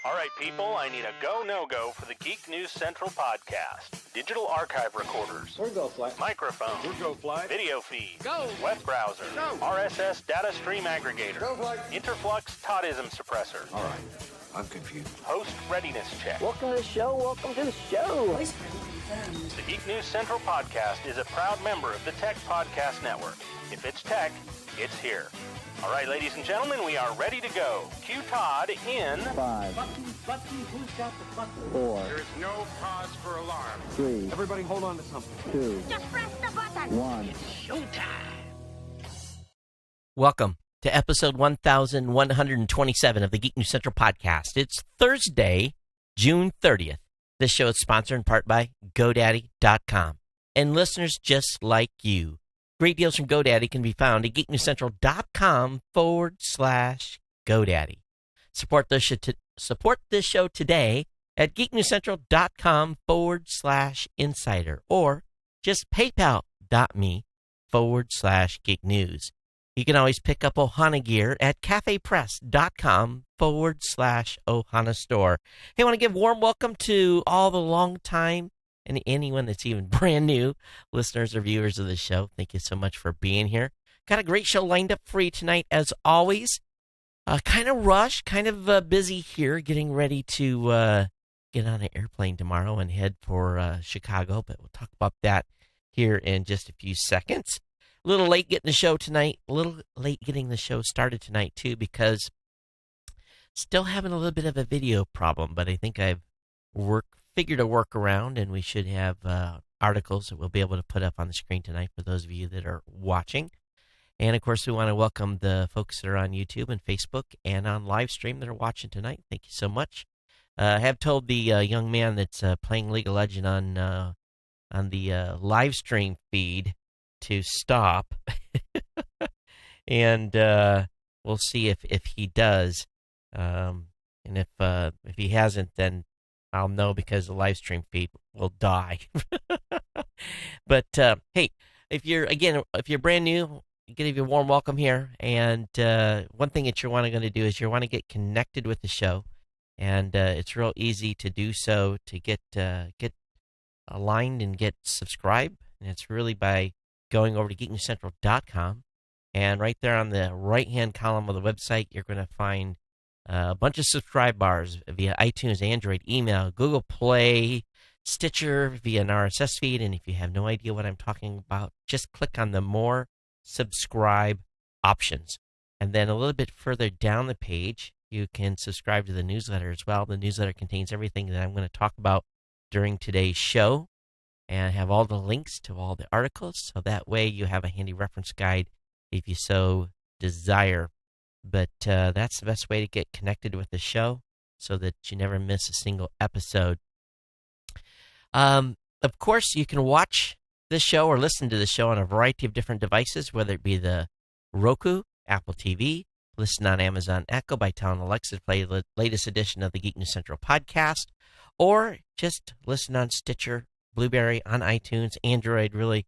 All right, people, I need a go, no-go for the Geek News Central podcast. Digital archive recorders. Or go flight. Microphone. Or go flight. Video feed. Go. Web browser. Go. RSS data stream aggregator. Go flight. Interflux Toddism suppressor. All right, I'm confused. Host readiness check. Welcome to the show. Welcome to the show. The Geek News Central podcast is a proud member of the Tech Podcast Network. If it's tech, it's here. All right, ladies and gentlemen, we are ready to go. Cue Todd in 5, Button, who's got the button? 4, There is no cause for alarm. 3, Everybody hold on to something. 2, Just press the button. 1. Welcome to episode 1127 of the Geek News Central podcast. It's Thursday, June 30th. This show is sponsored in part by GoDaddy.com. And listeners just like you. Great deals from GoDaddy can be found at geeknewscentral.com/GoDaddy. Support this show today at geeknewscentral.com/insider or just paypal.me/geeknews. You can always pick up Ohana gear at cafepress.com/Ohana store. Hey, I want to give a warm welcome to all the long time and anyone that's even brand new listeners or viewers of the show. Thank you so much for being here. Got a great show lined up for you tonight, as always. Kind of rushed, kind of busy here, getting ready to get on an airplane tomorrow and head for Chicago, but we'll talk about that here in just a few seconds. A little late getting the show tonight, a little late getting the show started tonight, too, because still having a little bit of a video problem, but I think I've figured a workaround, and we should have articles that we'll be able to put up on the screen tonight for those of you that are watching. And, of course, we want to welcome the folks that are on YouTube and Facebook and on live stream that are watching tonight. Thank you so much. I have told the young man that's playing League of Legends on the live stream feed to stop. And we'll see if he does. And if he hasn't, then I'll know because the live stream feed will die. But hey, if you're brand new, give you a warm welcome here. And one thing that you're going to do is you want to get connected with the show, and it's real easy to do so, to get aligned and get subscribed. And it's really by going over to geeknewscentral.com, and right there on the right-hand column of the website, you're going to find a bunch of subscribe bars via iTunes, Android, email, Google Play, Stitcher, via an RSS feed. And if you have no idea what I'm talking about, just click on the More Subscribe options. And then a little bit further down the page, you can subscribe to the newsletter as well. The newsletter contains everything that I'm going to talk about during today's show, and have all the links to all the articles, so that way you have a handy reference guide if you so desire. But that's the best way to get connected with the show, so that you never miss a single episode. Of course, you can watch this show or listen to the show on a variety of different devices, whether it be the Roku, Apple TV, listen on Amazon Echo by telling Alexa to play the latest edition of the Geek News Central podcast, or just listen on Stitcher, Blueberry, on iTunes, Android, really.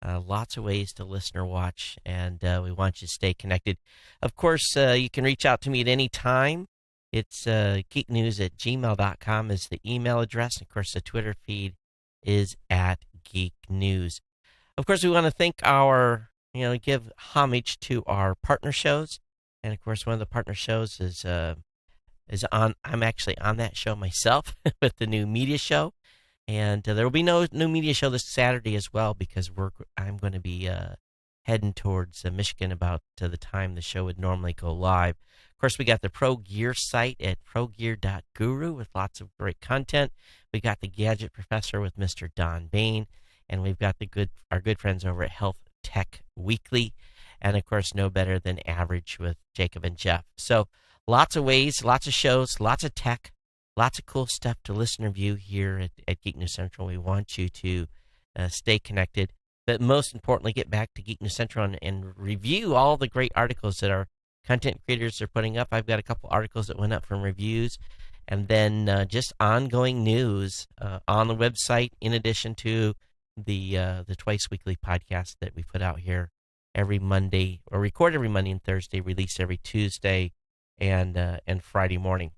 Lots of ways to listen or watch, and we want you to stay connected. Of course, you can reach out to me at any time. It's geeknews@gmail.com is the email address. Of course, the Twitter feed is @geeknews. Of course, we want to thank give homage to our partner shows. And, of course, one of the partner shows is on. I'm actually on that show myself with the new media show. And there will be no new media show this Saturday as well, because I'm going to be heading towards Michigan about the time the show would normally go live. Of course, we got the Pro Gear site at progear.guru with lots of great content. We got the Gadget Professor with Mr. Don Bain, and we've got our good friends over at Health Tech Weekly, and of course, No Better Than Average with Jacob and Jeff. So lots of ways, lots of shows, lots of tech. Lots of cool stuff to listen and view here at Geek News Central. We want you to stay connected, but most importantly, get back to Geek News Central and review all the great articles that our content creators are putting up. I've got a couple articles that went up from reviews, and then just ongoing news on the website, in addition to the twice weekly podcast that we put out here every Monday, or record every Monday and Thursday, release every Tuesday and Friday morning.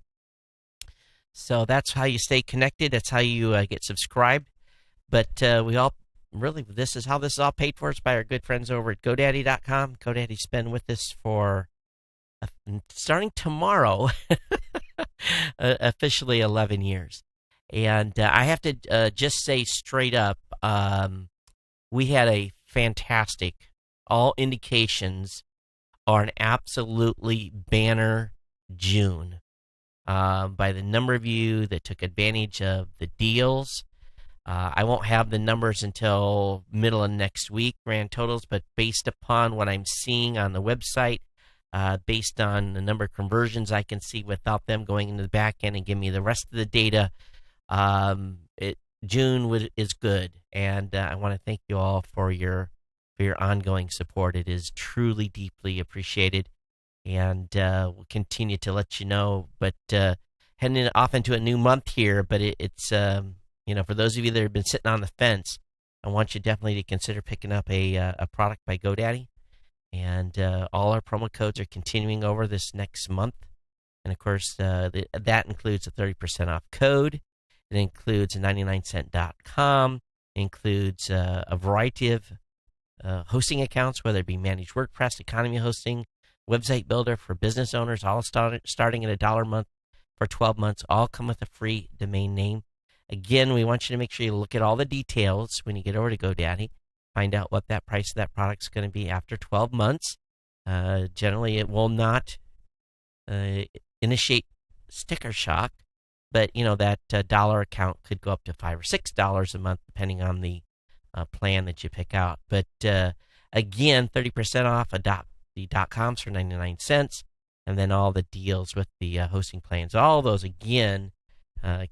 So that's how you stay connected. That's how you get subscribed. But this is how this is all paid for. It's by our good friends over at GoDaddy.com. GoDaddy's been with us for, starting tomorrow, officially 11 years. And I have to just say straight up, we had a fantastic, all indications are an absolutely banner June. By the number of you that took advantage of the deals. I won't have the numbers until middle of next week, grand totals, but based upon what I'm seeing on the website, based on the number of conversions I can see without them going into the back end and give me the rest of the data, June is good. And I want to thank you all for your ongoing support. It is truly, deeply appreciated. And we'll continue to let you know. But heading off into a new month here, but it's for those of you that have been sitting on the fence, I want you definitely to consider picking up a product by GoDaddy. And all our promo codes are continuing over this next month. And, of course, that includes a 30% off code. It includes a 99cent.com. It includes a variety of hosting accounts, whether it be managed WordPress, economy hosting, website builder for business owners, all starting at $1 a month for 12 months. All come with a free domain name. Again, we want you to make sure you look at all the details when you get over to GoDaddy. Find out what that price of that product is going to be after 12 months. Generally, it will not initiate sticker shock, but that dollar account could go up to $5 or $6 a month, depending on the plan that you pick out. But again, 30% off the .coms for 99 cents, and then all the deals with the hosting plans. All those, again,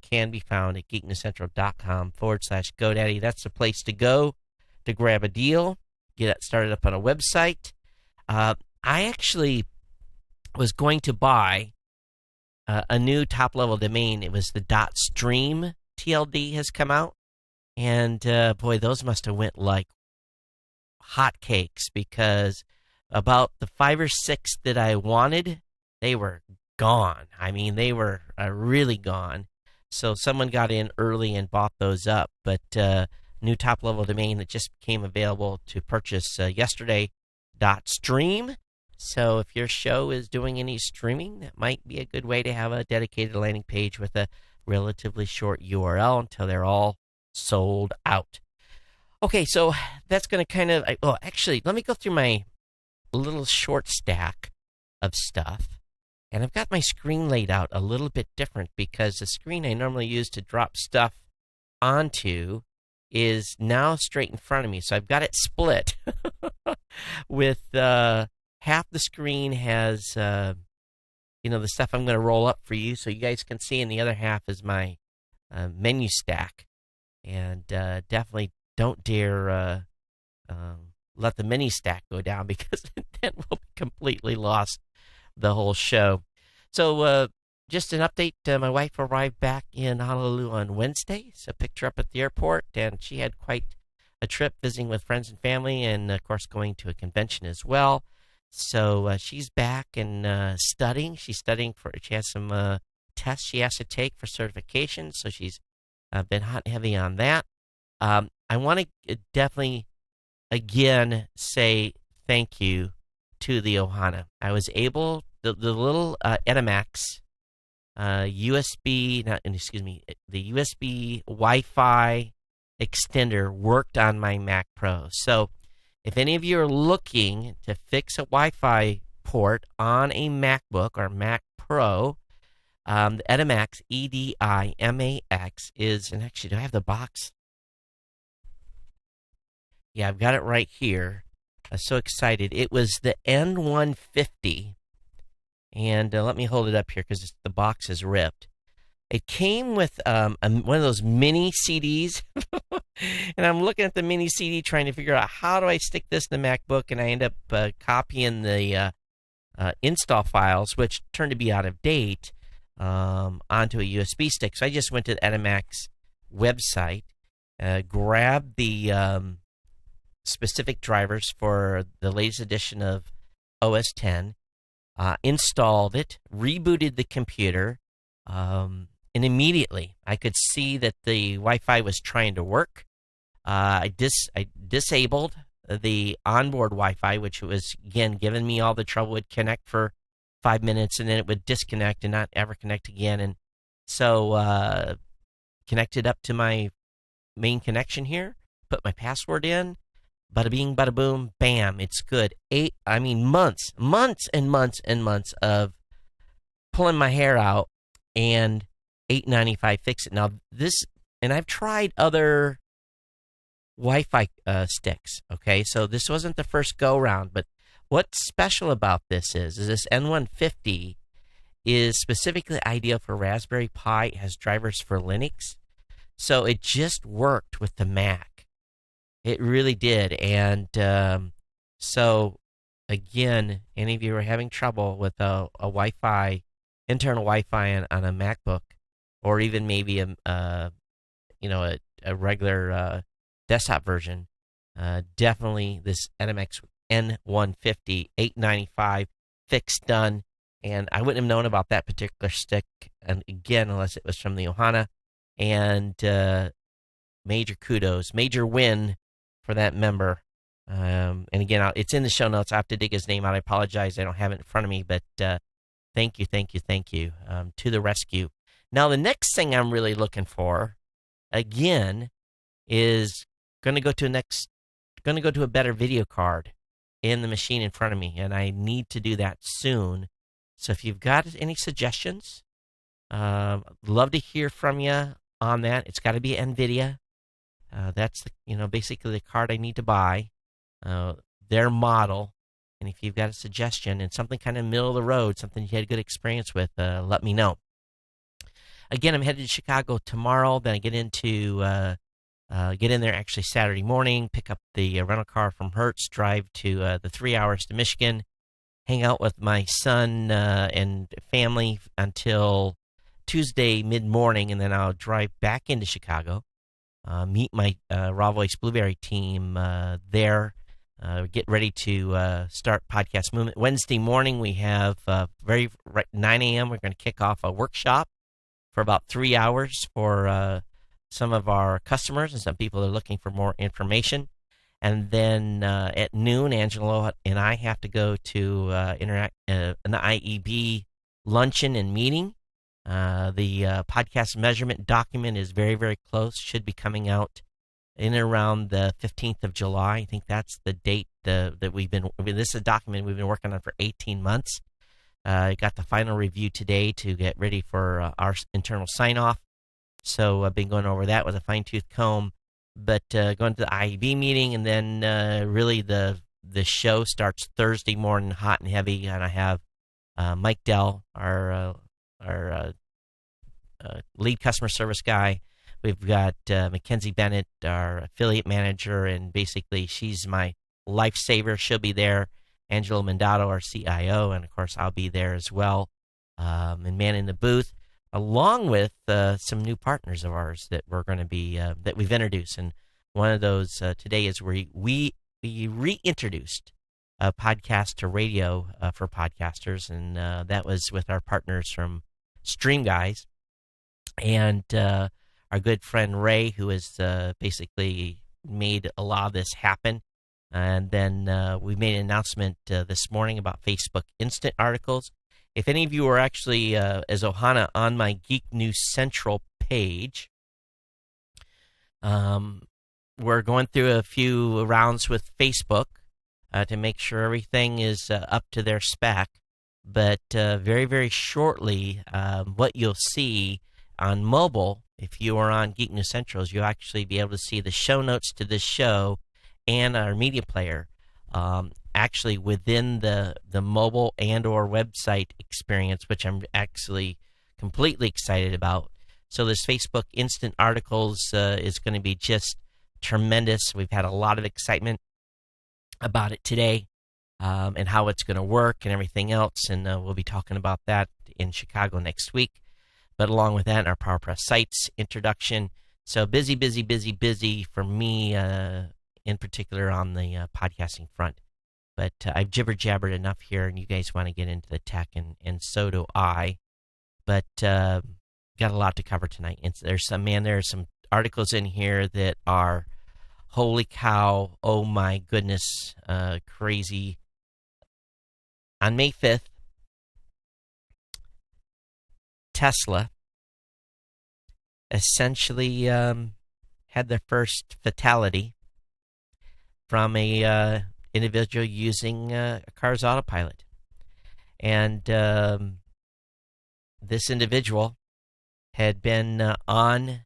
can be found at geeknewscentral.com/GoDaddy. That's the place to go to grab a deal, get it started up on a website. I actually was going to buy a new top-level domain. It was the .stream. TLD has come out, and boy, those must have went like hotcakes, because about the 5 or 6 that I wanted, they were gone. I mean, they were really gone. So someone got in early and bought those up. But new top-level domain that just became available to purchase yesterday, .stream. So if your show is doing any streaming, that might be a good way to have a dedicated landing page with a relatively short URL until they're all sold out. Okay, so that's going to kind of... actually, let me go through my little short stack of stuff. And I've got my screen laid out a little bit different, because the screen I normally use to drop stuff onto is now straight in front of me. So I've got it split with half the screen has the stuff I'm going to roll up for you so you guys can see, and the other half is my menu stack. And definitely don't dare let the menu stack go down, because then we'll be completely lost the whole show. So just an update, my wife arrived back in Honolulu on Wednesday, so picked her up at the airport, and she had quite a trip visiting with friends and family, and of course going to a convention as well. So she's back and studying. She's studying she has some tests she has to take for certification, so she's been hot and heavy on that. I want to definitely again say thank you to the Ohana. I was able, the little Edimax the USB Wi-Fi extender worked on my Mac Pro. So if any of you are looking to fix a Wi-Fi port on a MacBook or Mac Pro, the Edimax, EDIMAX, is, and actually, do I have the box? Yeah, I've got it right here. I'm so excited. It was the N150, and let me hold it up here because the box is ripped. It came with one of those mini CDs, and I'm looking at the mini CD trying to figure out how do I stick this in the MacBook, and I end up copying the install files, which turned to be out of date, onto a USB stick. So I just went to the Edimax website, grabbed the specific drivers for the latest edition of OS X, installed it, rebooted the computer, and immediately I could see that the Wi-Fi was trying to work. I disabled the onboard Wi-Fi, which was, again, giving me all the trouble. It would connect for 5 minutes, and then it would disconnect and not ever connect again. And so connected up to my main connection here, put my password in, bada bing, bada boom, bam, it's good. Months and months of pulling my hair out, and $8.95 fix it. Now and I've tried other Wi-Fi sticks. Okay, so this wasn't the first go round, but what's special about this is this N150 is specifically ideal for Raspberry Pi. It has drivers for Linux, so it just worked with the Mac. It really did, and so again, any of you are having trouble with a Wi-Fi, internal Wi-Fi on a MacBook, or even maybe a regular desktop version, definitely this NMX N150, $8.95, fixed, done. And I wouldn't have known about that particular stick, and again, unless it was from the Ohana. And major kudos, major win for that member. And again, it's in the show notes. I have to dig his name out. I apologize, I don't have it in front of me, but thank you to the rescue. Now, the next thing I'm really looking for, again, is going to go to a better video card in the machine in front of me, and I need to do that soon. So if you've got any suggestions, love to hear from you on that. It's got to be NVIDIA. That's basically the card I need to buy, their model. And if you've got a suggestion and something kind of middle of the road, something you had a good experience with, let me know. Again, I'm headed to Chicago tomorrow. Then I get in there actually Saturday morning, pick up the rental car from Hertz, drive to the 3 hours to Michigan, hang out with my son and family until Tuesday mid-morning, and then I'll drive back into Chicago, meet my Raw Voice Blueberry team there, get ready to start Podcast Movement. Wednesday morning, we have 9 a.m., we're going to kick off a workshop for about 3 hours for some of our customers and some people that are looking for more information. And then at noon, Angelo and I have to go to an IEB luncheon and meeting. The podcast measurement document is very, very close. Should be coming out in and around the 15th of July. I think that's the date that this is a document we've been working on for 18 months. I got the final review today to get ready for our internal sign-off. So I've been going over that with a fine-tooth comb. But going to the IEB meeting, and then really the show starts Thursday morning, hot and heavy. And I have Mike Dell, our lead customer service guy. We've got Mackenzie Bennett, our affiliate manager, and basically she's my lifesaver. She'll be there. Angelo Mandato, our CIO, and of course I'll be there as well, and manning the booth, along with some new partners of ours that we're going to be that we've introduced. And one of those today is where we reintroduced a podcast to radio for podcasters, and that was with our partners from Stream Guys and our good friend Ray, who has basically made a lot of this happen. And then we made an announcement this morning about Facebook Instant articles. If any of you are actually, as Ohana, on my Geek News Central page, we're going through a few rounds with Facebook to make sure everything is up to their spec. But very, very shortly, what you'll see on mobile, if you are on Geek News Central, you'll actually be able to see the show notes to this show and our media player actually within the mobile and or website experience, which I'm actually completely excited about. So this Facebook Instant Articles is going to be just tremendous. We've had a lot of excitement about it today and how it's going to work and everything else, and we'll be talking about that in Chicago next week. But along with that, our PowerPress Sites introduction. So busy for me in particular on the podcasting front. But I've jibber-jabbered enough here, and you guys want to get into the tech, and so do I. But got a lot to cover tonight. And there are some articles in here that are, holy cow, oh my goodness, crazy. On May 5th, Tesla essentially had their first fatality from a individual using a car's autopilot. And this individual had been on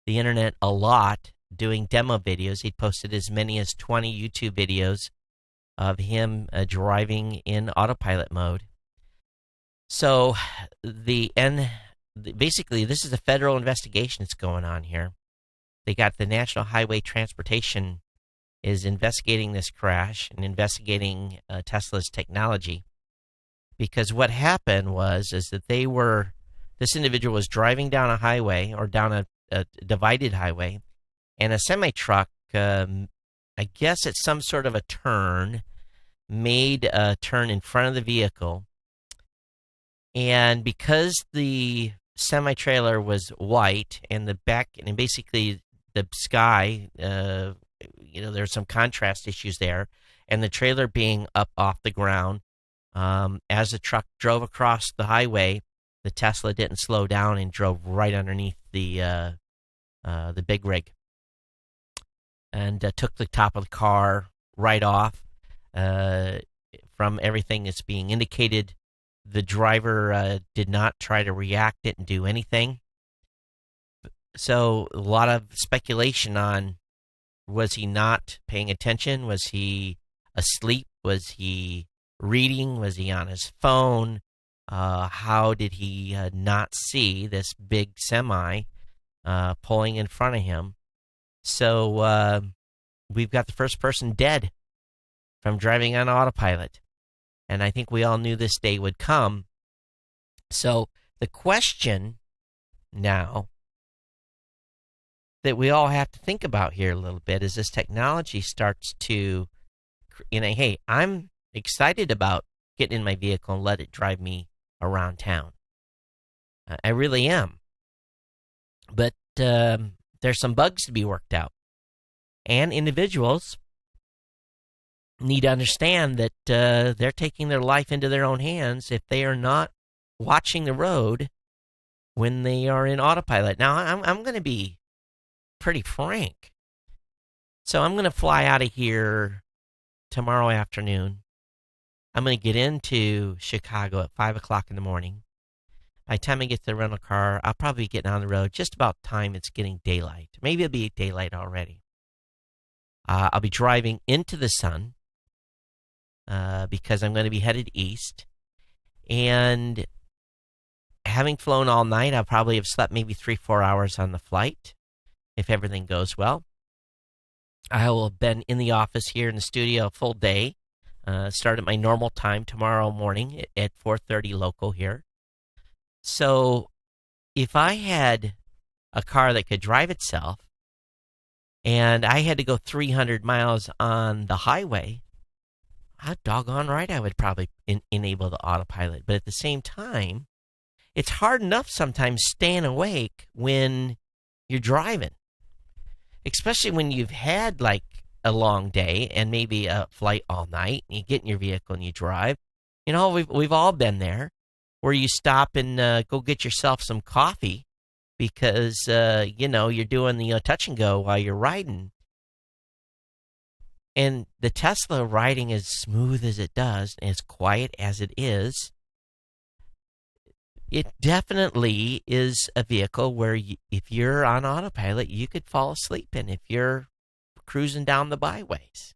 the internet a lot doing demo videos. He'd posted as many as 20 YouTube videos of him driving in autopilot mode. So basically, this is a federal investigation that's going on here. They got the National Highway Transportation is investigating this crash and investigating Tesla's technology, because what happened is that this individual was driving down a highway, or down a divided highway, and a semi-truck, I guess it's some sort of a turn, made a turn in front of the vehicle. And because the semi-trailer was white and the back, and basically the sky, there's some contrast issues there, and the trailer being up off the ground, as the truck drove across the highway, the Tesla didn't slow down and drove right underneath the big rig, and took the top of the car right off. From everything that's being indicated, the driver did not try to react it and do anything. So a lot of speculation on, was he not paying attention? Was he asleep? Was he reading? Was he on his phone? How did he not see this big semi pulling in front of him? So we've got the first person dead from driving on autopilot. And I think we all knew this day would come. So the question now that we all have to think about here a little bit is, this technology starts to, hey, I'm excited about getting in my vehicle and let it drive me around town. I really am. But there's some bugs to be worked out. And individuals need to understand that they're taking their life into their own hands if they are not watching the road when they are in autopilot. Now, I'm going to be pretty frank. So I'm going to fly out of here tomorrow afternoon. I'm going to get into Chicago at 5 o'clock in the morning. By the time I get to the rental car, I'll probably be getting on the road just about time it's getting daylight. Maybe it'll be daylight already. I'll be driving into the sun because I'm going to be headed east. And having flown all night, I'll probably have slept maybe 3-4 hours on the flight, if everything goes well. I will have been in the office here in the studio a full day. Start at my normal time tomorrow morning at 4:30 local here. So if I had a car that could drive itself and I had to go 300 miles on the highway, doggone right I would probably enable the autopilot. But at the same time, it's hard enough sometimes staying awake when you're driving, especially when you've had like a long day and maybe a flight all night, and you get in your vehicle and you drive. We've all been there, where you stop and go get yourself some coffee because you're doing the touch and go while you're riding. And the Tesla riding as smooth as it does, and as quiet as it is, it definitely is a vehicle where if you're on autopilot, you could fall asleep in if you're cruising down the byways,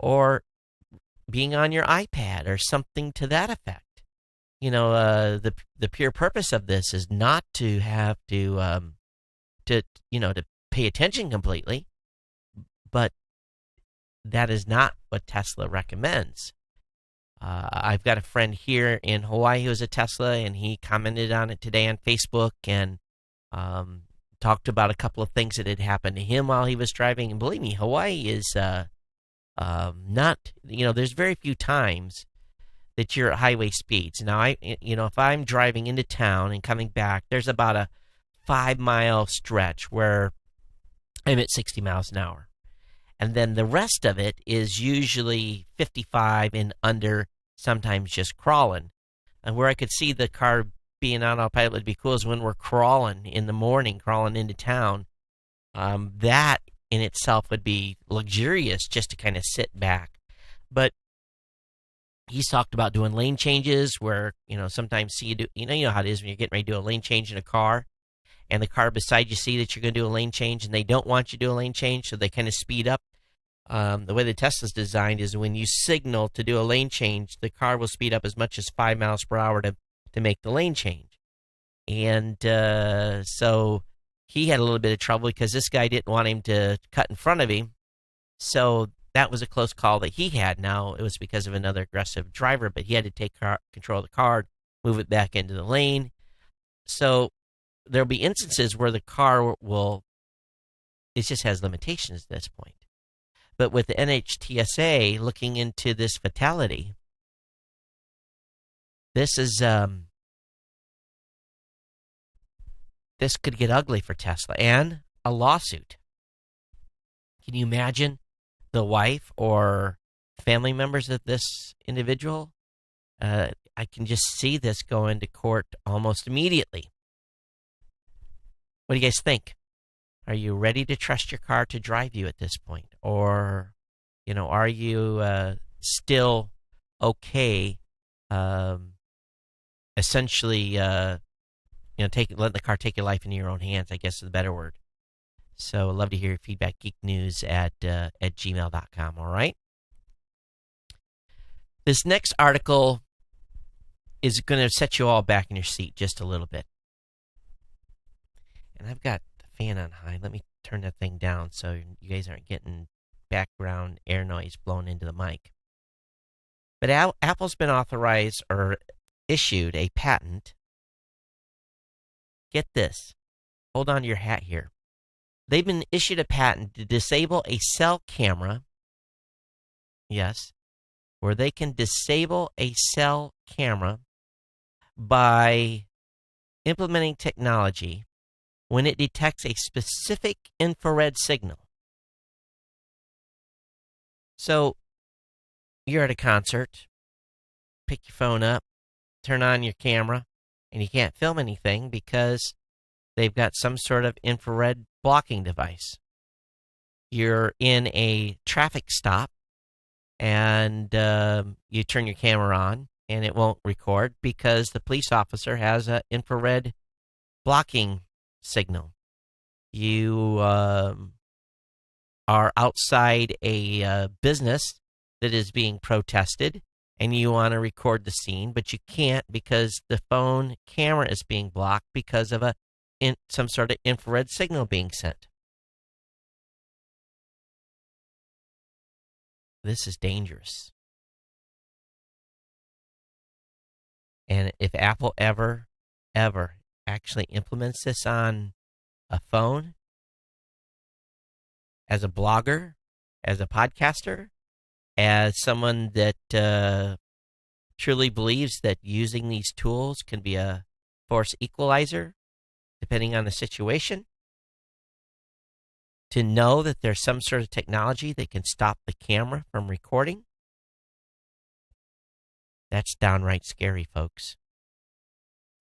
or being on your iPad or something to that effect. The pure purpose of this is not to have to pay attention completely, but that is not what Tesla recommends. I've got a friend here in Hawaii who's a Tesla, and he commented on it today on Facebook and talked about a couple of things that had happened to him while he was driving. And believe me, Hawaii is not, there's very few times that you're at highway speeds. Now, if I'm driving into town and coming back, there's about a 5-mile stretch where I'm at 60 miles an hour. And then the rest of it is usually 55 and under, sometimes just crawling. And where I could see the car being on autopilot would be cool is when we're crawling in the morning, crawling into town. That in itself would be luxurious just to kind of sit back. But he's talked about doing lane changes where, sometimes you know how it is when you're getting ready to do a lane change in a car. And the car beside you see that you're going to do a lane change, and they don't want you to do a lane change, so they kind of speed up. The way the Tesla's designed is when you signal to do a lane change, the car will speed up as much as 5 miles per hour to make the lane change. And so he had a little bit of trouble because this guy didn't want him to cut in front of him. So that was a close call that he had. Now, it was because of another aggressive driver, but he had to take control of the car, move it back into the lane. So there'll be instances where the car it just has limitations at this point. But with the NHTSA looking into this fatality, this could get ugly for Tesla and a lawsuit. Can you imagine the wife or family members of this individual? I can just see this going to court almost immediately. What do you guys think? Are you ready to trust your car to drive you at this point? Or, are you still okay, essentially, letting the car take your life into your own hands, I guess is the better word. So I'd love to hear your feedback, geeknews at gmail.com, all right? This next article is going to set you all back in your seat just a little bit. And I've got the fan on high. Let me turn that thing down so you guys aren't getting background air noise blown into the mic. But Apple's been authorized or issued a patent. Get this. Hold on to your hat here. They've been issued a patent to disable a cell camera. Yes. Where they can disable a cell camera by implementing technology when it detects a specific infrared signal. So, you're at a concert, pick your phone up, turn on your camera, and you can't film anything because they've got some sort of infrared blocking device. You're in a traffic stop, and you turn your camera on, and it won't record because the police officer has an infrared blocking signal. You are outside a business that is being protested, and you want to record the scene, but you can't because the phone camera is being blocked because of some sort of infrared signal being sent. This is dangerous. And if Apple ever actually implements this on a phone, as a blogger, as a podcaster, as someone that truly believes that using these tools can be a force equalizer, depending on the situation, to know that there's some sort of technology that can stop the camera from recording, that's downright scary, folks.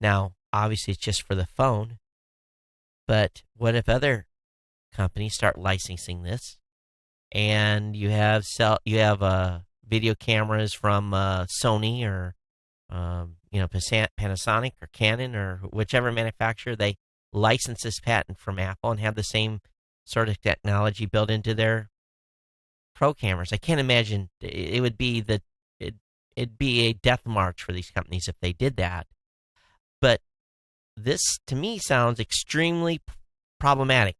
Now, obviously, it's just for the phone, but what if other companies start licensing this, and you have video cameras from Sony or Panasonic or Canon or whichever manufacturer, they license this patent from Apple and have the same sort of technology built into their pro cameras. I can't imagine it would be it'd be a death march for these companies if they did that. But this, to me, sounds extremely problematic.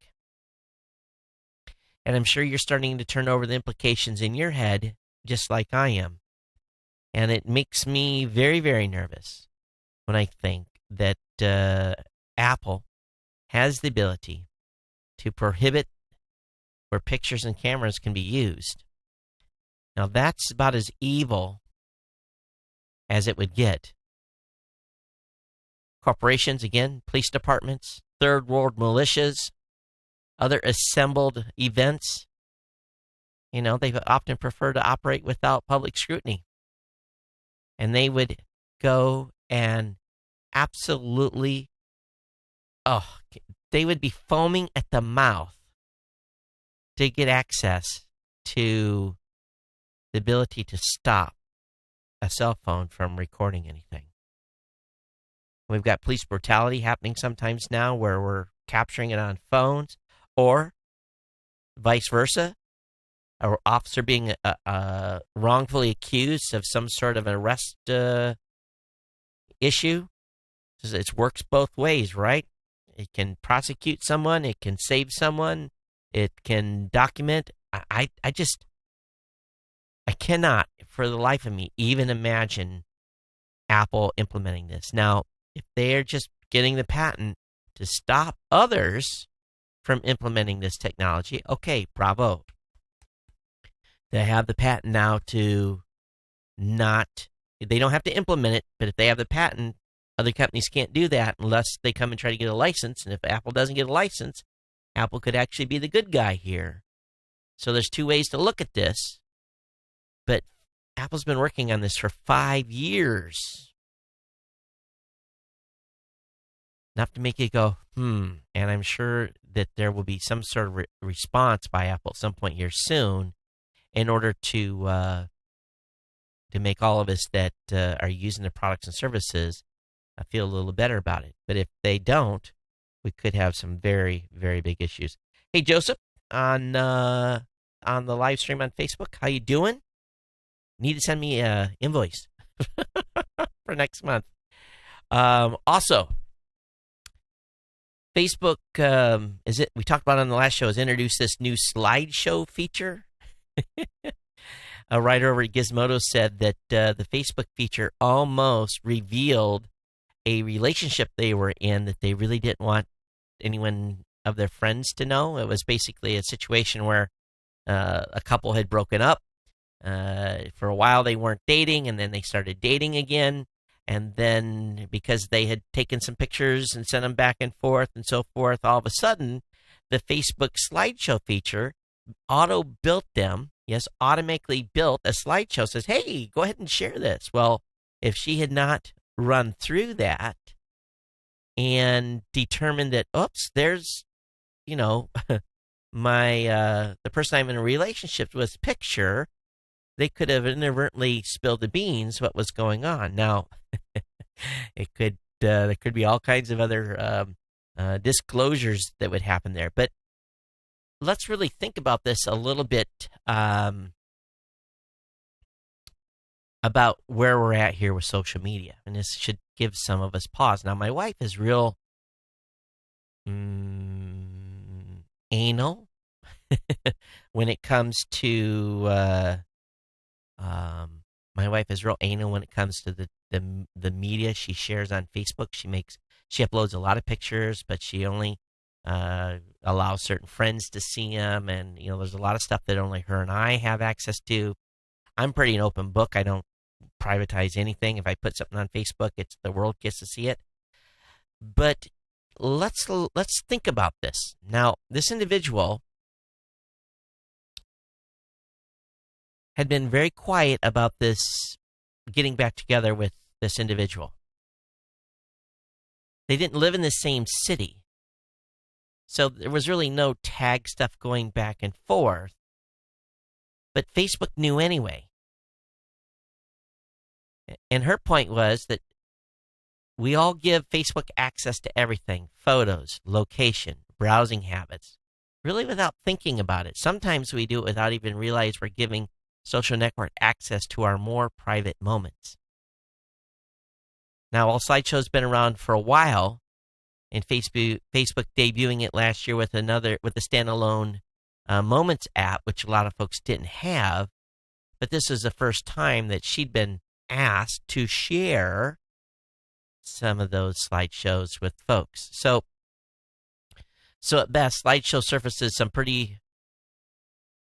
And I'm sure you're starting to turn over the implications in your head, just like I am. And it makes me very, very nervous when I think that Apple has the ability to prohibit where pictures and cameras can be used. Now, that's about as evil as it would get. Corporations, again, police departments, third world militias, other assembled events, they often prefer to operate without public scrutiny. And they would go and absolutely, they would be foaming at the mouth to get access to the ability to stop a cell phone from recording anything. We've got police brutality happening sometimes now where we're capturing it on phones, or vice versa, an officer being wrongfully accused of some sort of an arrest issue. It works both ways, right? It can prosecute someone, it can save someone, it can document. I cannot, for the life of me, even imagine Apple implementing this. Now, if they're just getting the patent to stop others from implementing this technology, okay, bravo. They have the patent now to they don't have to implement it, but if they have the patent, other companies can't do that unless they come and try to get a license. And if Apple doesn't get a license, Apple could actually be the good guy here. So there's two ways to look at this. But Apple's been working on this for 5 years. Enough to make you go, And I'm sure that there will be some sort of response by Apple at some point here soon in order to make all of us that are using the products and services feel a little better about it. But if they don't, we could have some very, very big issues. Hey, Joseph, on the live stream on Facebook, how you doing? Need to send me an invoice for next month. Also, Facebook, we talked about on the last show, has introduced this new slideshow feature. A writer over at Gizmodo said that the Facebook feature almost revealed a relationship they were in that they really didn't want anyone of their friends to know. It was basically a situation where a couple had broken up. For a while they weren't dating, and then they started dating again. And then because they had taken some pictures and sent them back and forth and so forth, all of a sudden, the Facebook slideshow feature automatically built a slideshow, says, hey, go ahead and share this. Well, if she had not run through that and determined that, oops, there's, the person I'm in a relationship with picture, they could have inadvertently spilled the beans what was going on. Now, there could be all kinds of other disclosures that would happen there. But let's really think about this a little bit about where we're at here with social media. And this should give some of us pause. Now, my wife is real anal when it comes to my wife is real anal when it comes to the media she shares on Facebook. She uploads a lot of pictures, but she only allows certain friends to see them, and there's a lot of stuff that only her and I have access to. I'm pretty an open book. I don't privatize anything. If I put something on Facebook, the world gets to see it. But let's think about this. Now, this individual had been very quiet about this getting back together with this individual. They didn't live in the same city. So there was really no tag stuff going back and forth. But Facebook knew anyway. And her point was that we all give Facebook access to everything: photos, location, browsing habits, really without thinking about it. Sometimes we do it without even realize we're giving social network access to our more private moments. Now, while slideshow's been around for a while, and Facebook debuting it last year with the standalone Moments app, which a lot of folks didn't have, but this is the first time that she'd been asked to share some of those slideshows with folks. So at best, slideshow surfaces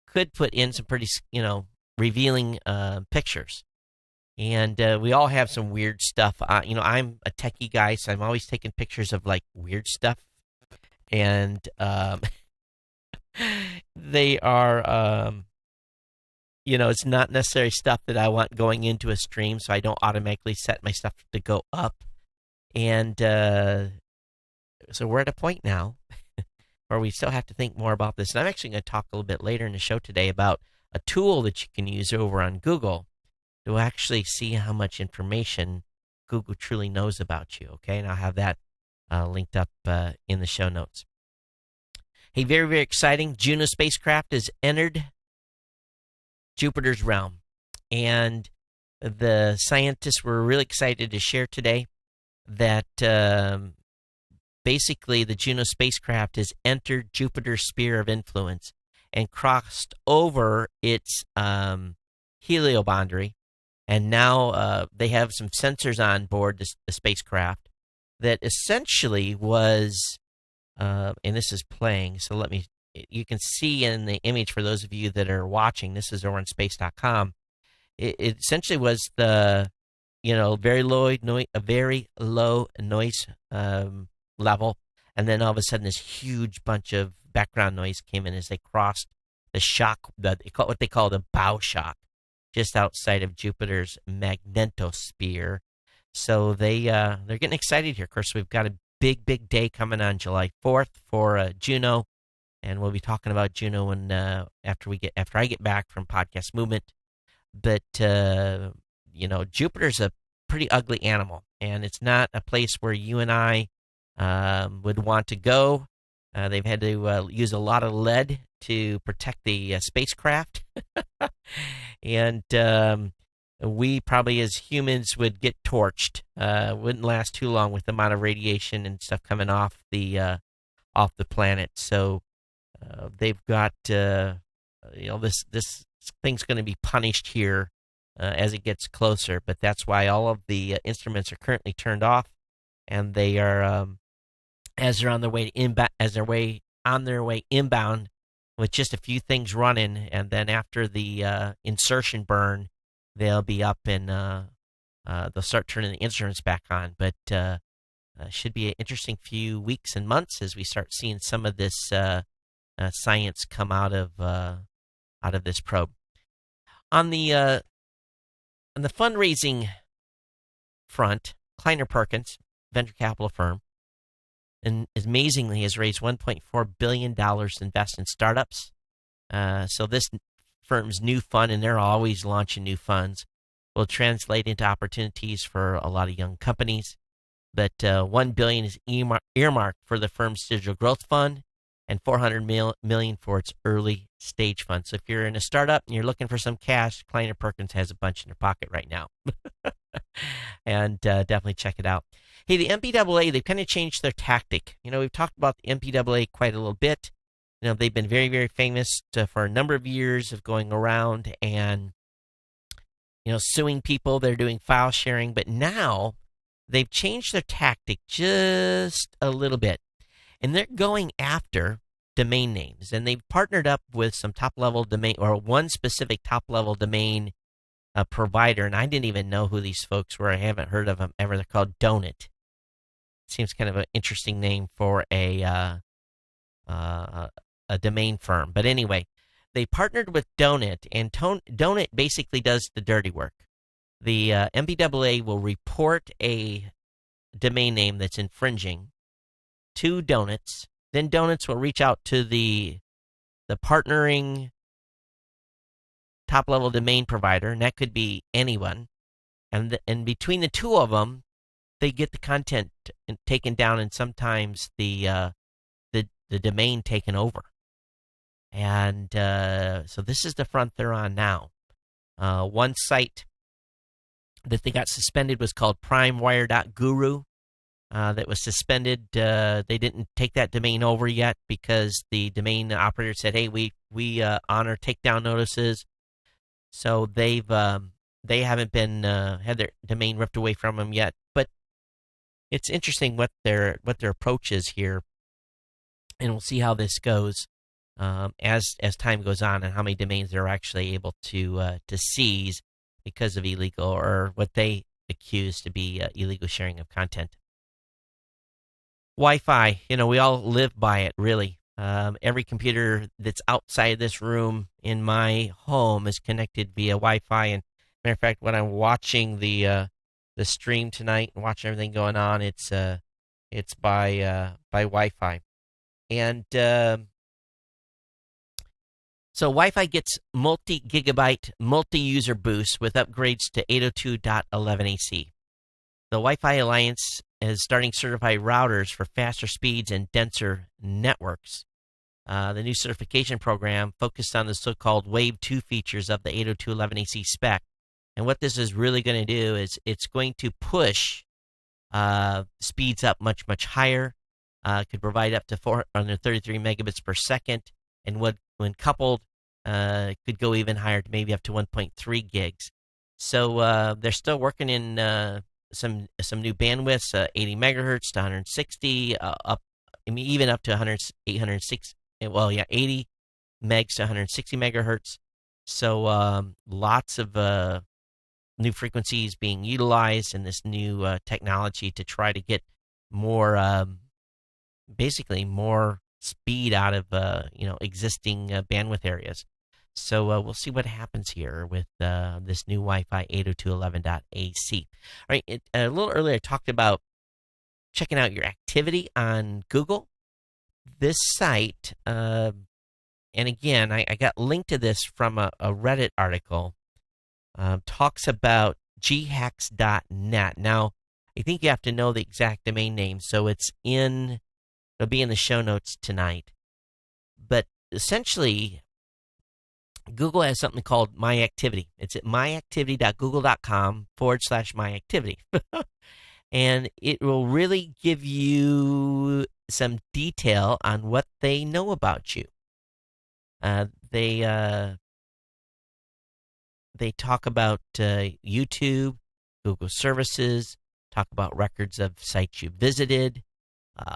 could put in some pretty, revealing pictures. And we all have some weird stuff. I'm a techie guy, so I'm always taking pictures of like weird stuff. And they are, it's not necessarily stuff that I want going into a stream, so I don't automatically set my stuff to go up. And so we're at a point now where we still have to think more about this. And I'm actually going to talk a little bit later in the show today about a tool that you can use over on Google to actually see how much information Google truly knows about you, okay? And I'll have that linked up in the show notes. Hey, very, very exciting. Juno spacecraft has entered Jupiter's realm. And the scientists were really excited to share today that basically the Juno spacecraft has entered Jupiter's sphere of influence and crossed over its helioboundary. And now they have some sensors on board the spacecraft that essentially was, and this is playing, so you can see in the image for those of you that are watching, this is over on space.com, it essentially was the, very low noise level, and then all of a sudden this huge bunch of background noise came in as they crossed the shock, what they call the bow shock, just outside of Jupiter's magnetosphere. So they're getting excited here. Of course, we've got a big, big day coming on July 4th for Juno, and we'll be talking about Juno when after I get back from Podcast Movement. But Jupiter's a pretty ugly animal, and it's not a place where you and I would want to go. They've had to use a lot of lead to protect the spacecraft. And we probably as humans would get torched. Wouldn't last too long with the amount of radiation and stuff coming off the planet. So they've got this thing's going to be punished here as it gets closer. But that's why all of the instruments are currently turned off, and they are as they're on their way inbound, with just a few things running, and then after the insertion burn, they'll be up and they'll start turning the instruments back on. But should be an interesting few weeks and months as we start seeing some of this science come out of this probe. On the fundraising front, Kleiner Perkins, venture capital firm, and amazingly has raised $1.4 billion to invest in startups. So this firm's new fund, and they're always launching new funds, will translate into opportunities for a lot of young companies. But $1 billion is earmarked for the firm's digital growth fund, and $400 million for its early stage fund. So if you're in a startup and you're looking for some cash, Kleiner Perkins has a bunch in their pocket right now. And definitely check it out. Hey, the MPAA, they've kind of changed their tactic. We've talked about the MPAA quite a little bit. They've been very, very famous for a number of years of going around and, suing people. They're doing file sharing. But now they've changed their tactic just a little bit. And they're going after domain names. And they've partnered up with some top-level domain, or one specific top-level domain provider. And I didn't even know who these folks were. I haven't heard of them ever. They're called Donut. Seems kind of an interesting name for a domain firm. But anyway, they partnered with Donut, and Donut basically does the dirty work. The MPAA will report a domain name that's infringing to Donuts. Then Donuts will reach out to the partnering top-level domain provider, and that could be anyone. And between the two of them, they get the content taken down, and sometimes the domain taken over. And so this is the front they're on now. One site that they got suspended was called primewire.guru. That was suspended. They didn't take that domain over yet because the domain operator said, "Hey, we honor takedown notices." So they haven't been had their domain ripped away from them yet. But it's interesting what their approach is here, and we'll see how this goes as time goes on and how many domains they're actually able to seize. because of illegal or what they accuse to be illegal sharing of content. Wi-Fi, we all live by it, really. Every computer that's outside this room in my home is connected via Wi-Fi. And matter of fact, when I'm watching the stream tonight and watching everything going on, it's by Wi-Fi. And so Wi-Fi gets multi-gigabyte, multi-user boost with upgrades to 802.11ac. The Wi-Fi Alliance is starting certified routers for faster speeds and denser networks. The new certification program focused on the so-called Wave 2 features of the 802.11ac spec. And what this is really going to do is it's going to push speeds up much, much higher. Could provide up to 433 megabits per second. And when coupled, could go even higher, to maybe up to 1.3 gigs. So they're still working in some new bandwidths, 80 megahertz to 160, even up to 806. Well, yeah, 80 megs to 160 megahertz. So lots of new frequencies being utilized in this new technology to try to get more, basically more speed out of existing bandwidth areas. So we'll see what happens here with this new Wi-Fi 802.11.ac. All right, a little earlier I talked about checking out your activity on Google. This site, and again, I got linked to this from a Reddit article, talks about ghacks.net. Now, I think you have to know the exact domain name, so it'll be in the show notes tonight. But essentially, Google has something called My Activity. It's at myactivity.google.com/myactivity. And it will really give you some detail on what they know about you. They talk about YouTube, Google services, talk about records of sites you visited,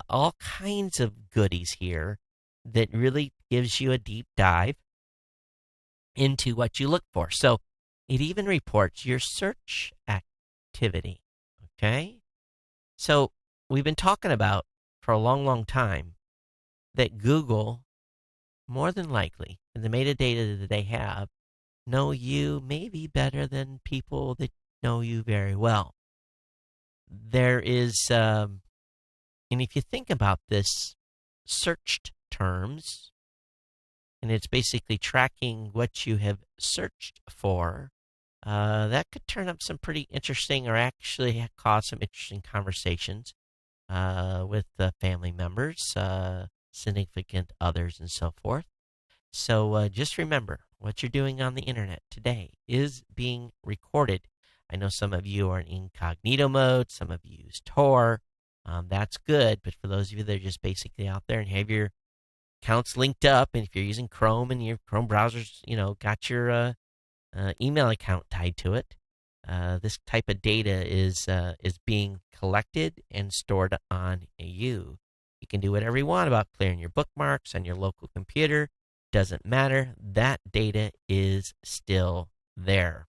all kinds of goodies here that really gives you a deep dive into what you look for. So it even reports your search activity. Okay? So we've been talking about for a long, long time that Google, more than likely, in the metadata that they have, know you maybe better than people that know you very well. There is, and if you think about this, searched terms, and it's basically tracking what you have searched for, that could turn up some pretty interesting, or actually cause some interesting conversations with family members, significant others, and so forth. So just remember, what you're doing on the internet today is being recorded. I know some of you are in incognito mode. Some of you use Tor. That's good. But for those of you that are just basically out there and have your accounts linked up, and if you're using Chrome and your Chrome browser's, got your email account tied to it, this type of data is being collected and stored on you. You can do whatever you want about clearing your bookmarks on your local computer. Doesn't matter. That data is still there.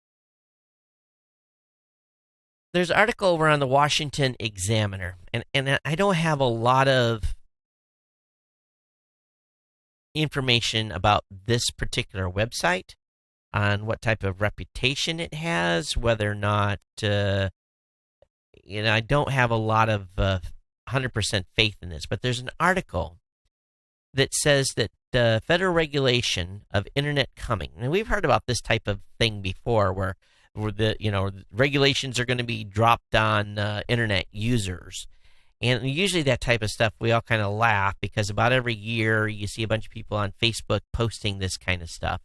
There's an article over on the Washington Examiner, and I don't have a lot of information about this particular website, on what type of reputation it has, whether or not, I don't have a lot of 100% faith in this, but there's an article that says that federal regulation of internet coming, and we've heard about this type of thing before, where the regulations are going to be dropped on internet users. And usually that type of stuff, we all kind of laugh, because about every year you see a bunch of people on Facebook posting this kind of stuff.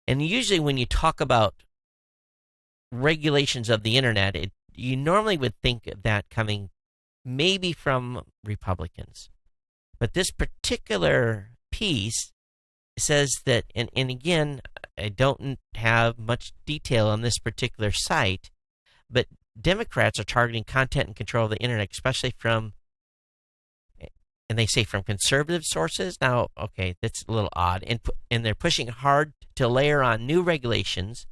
And usually when you talk about regulations of the internet, you normally would think of that coming maybe from Republicans. But this particular piece says that, and again, I don't have much detail on this particular site, but Democrats are targeting content and control of the internet, especially from, and they say from conservative sources. Now, okay, that's a little odd. And they're pushing hard to layer on new regulations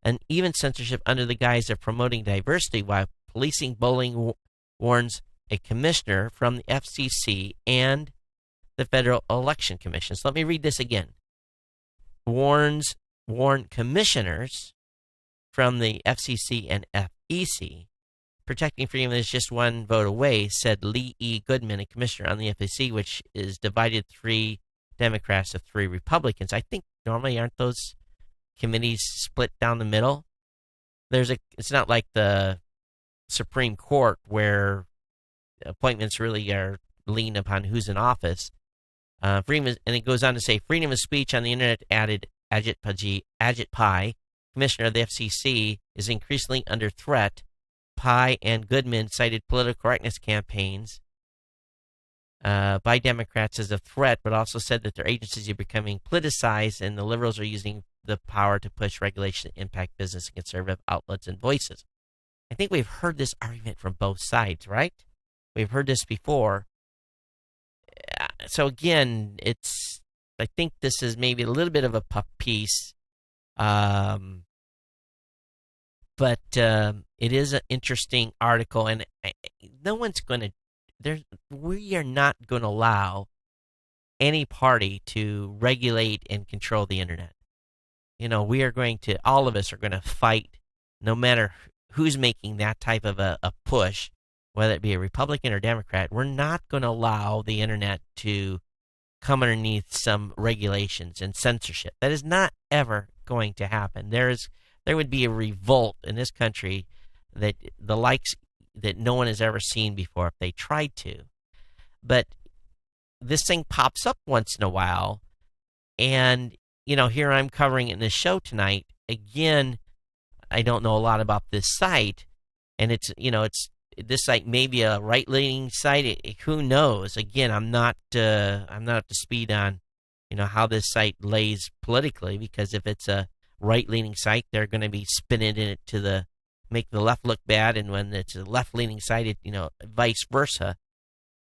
and even censorship under the guise of promoting diversity while policing bullying, warns a commissioner from the FCC and the Federal Election Commission. So let me read this again. Warn commissioners from the FCC and FEC. Protecting freedom is just one vote away, said Lee E. Goodman, a commissioner on the FCC, which is divided 3 Democrats to 3 Republicans. I think normally aren't those committees split down the middle? It's not like the Supreme Court where appointments really are lean upon who's in office. Freedom and it goes on to say, freedom of speech on the internet, added Ajit Pai, commissioner of the FCC, is increasingly under threat. Pai and Goodman cited political correctness campaigns by Democrats as a threat, but also said that their agencies are becoming politicized and the liberals are using the power to push regulation to impact business and conservative outlets and voices. I think we've heard this argument from both sides, right? We've heard this before. So again, I think this is maybe a little bit of a puff piece, but it is an interesting article, and no one's going to. We are not going to allow any party to regulate and control the internet. We are going to. All of us are going to fight, no matter who's making that type of a push, whether it be a Republican or Democrat. We're not going to allow the internet to come underneath some regulations and censorship. That is not ever going to happen. There would be a revolt in this country that the likes that no one has ever seen before if they tried to. But this thing pops up once in a while, and here I'm covering it in this show tonight. Again, I don't know a lot about this site, and it's this site may be a right-leaning site. Who knows? Again, I'm not up to speed on how this site lays politically, because if it's a right-leaning site, they're going to be spinning it to make the left look bad, and when it's a left-leaning site, vice versa.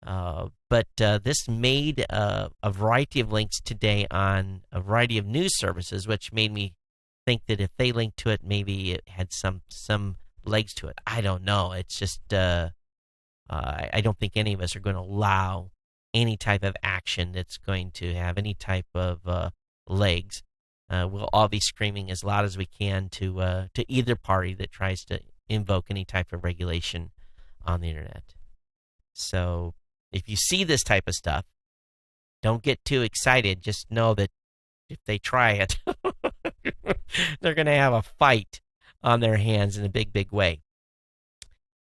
But this made a variety of links today on a variety of news services, which made me think that if they linked to it, maybe it had some legs to it. I don't know. It's just I don't think any of us are going to allow any type of action that's going to have any type of legs. We'll all be screaming as loud as we can to either party that tries to invoke any type of regulation on the internet. So if you see this type of stuff, don't get too excited. Just know that if they try it, they're going to have a fight on their hands in a big, big way.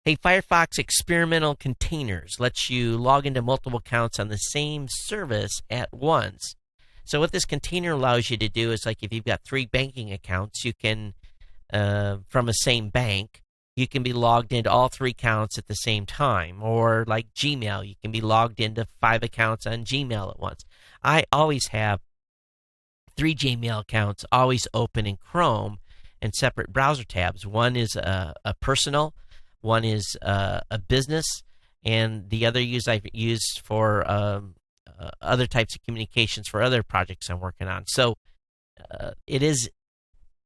Hey, Firefox experimental containers lets you log into multiple accounts on the same service at once. So what this container allows you to do is, like if you've got 3 banking accounts, you can, from a same bank, you can be logged into all 3 accounts at the same time. Or like Gmail, you can be logged into 5 accounts on Gmail at once. I always have 3 Gmail accounts always open in Chrome and separate browser tabs. One is a personal, one is a business, and the other I've used for other types of communications for other projects I'm working on. So it is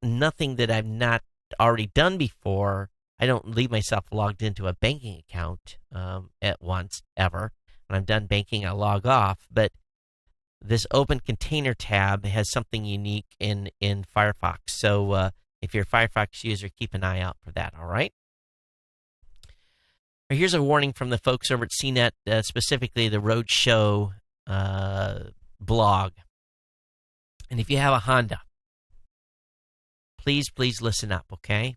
nothing that I've not already done before. I don't leave myself logged into a banking account at once, ever. When I'm done banking, I log off. But this Open Container tab has something unique in Firefox. So if you're a Firefox user, keep an eye out for that, all right? Here's a warning from the folks over at CNET, specifically the Roadshow blog. And if you have a Honda, please listen up, okay?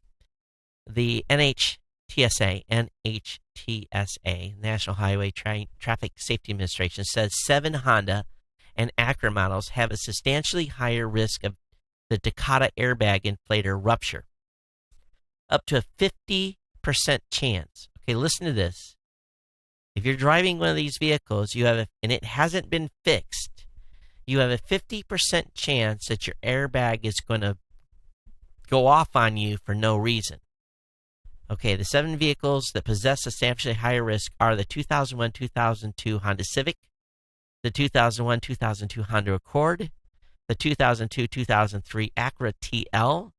The NHTSA, National Highway Traffic Safety Administration, says 7 Honda and Acura models have a substantially higher risk of the Takata airbag inflator rupture. Up to a 50% chance. Okay, listen to this. If you're driving one of these vehicles, and it hasn't been fixed, you have a 50% chance that your airbag is going to go off on you for no reason. Okay, the 7 vehicles that possess a substantially higher risk are the 2001-2002 Honda Civic, the 2001-2002 Honda Accord, the 2002-2003 Acura TL,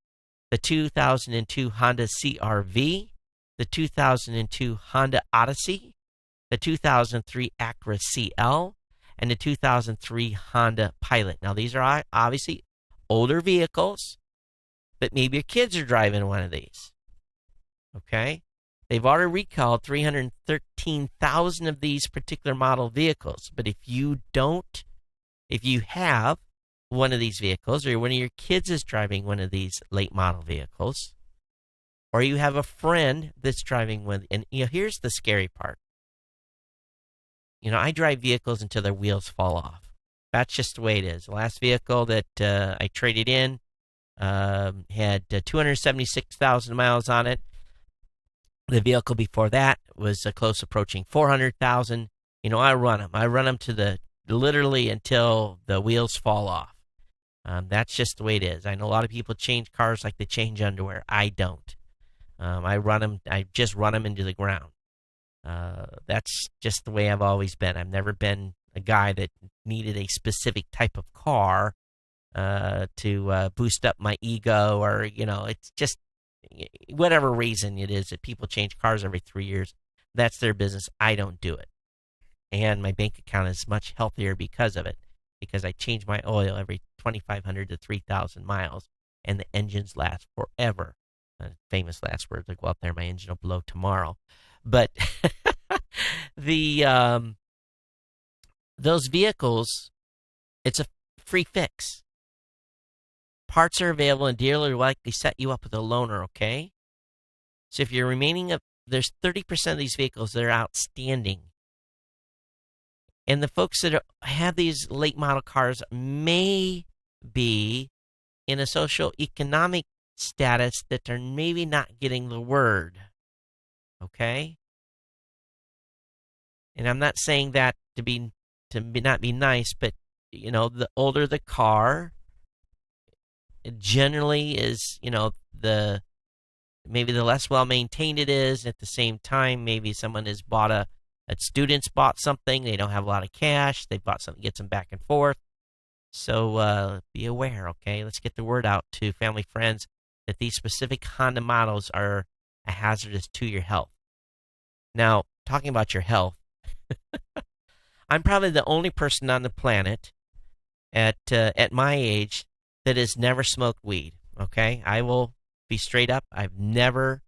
the 2002 Honda CR-V, the 2002 Honda Odyssey, the 2003 Acura CL, and the 2003 Honda Pilot. Now, these are obviously older vehicles, but maybe your kids are driving one of these. Okay? They've already recalled 313,000 of these particular model vehicles. But if you have one of these vehicles, or one of your kids is driving one of these late model vehicles, or you have a friend that's driving one, and here's the scary part. I drive vehicles until their wheels fall off. That's just the way it is. The last vehicle that I traded in had 276,000 miles on it. The vehicle before that was close approaching 400,000. I run them. I run them to literally until the wheels fall off. That's just the way it is. I know a lot of people change cars like they change underwear. I don't. I run them. I just run them into the ground. That's just the way I've always been. I've never been a guy that needed a specific type of car to boost up my ego, or it's just whatever reason it is that people change cars every 3 years. That's their business. I don't do it. And my bank account is much healthier because of it, because I change my oil every 2,500 to 3,000 miles, and the engines last forever. Famous last words, I go out there, my engine will blow tomorrow. But those vehicles, it's a free fix. Parts are available, and dealer will likely set you up with a loaner, okay? So if you're there's 30% of these vehicles that are outstanding. And the folks that have these late model cars may be in a social economic status that they're maybe not getting the word, okay? And I'm not saying that to not be nice, but the older the car, it generally is, maybe the less well maintained it is. At the same time, maybe someone has students bought something, they don't have a lot of cash, they bought something, gets them back and forth. So be aware, okay? Let's get the word out to family, friends, that these specific Honda models are a hazardous to your health. Now, talking about your health, I'm probably the only person on the planet at my age that has never smoked weed, okay? I will be straight up. I've never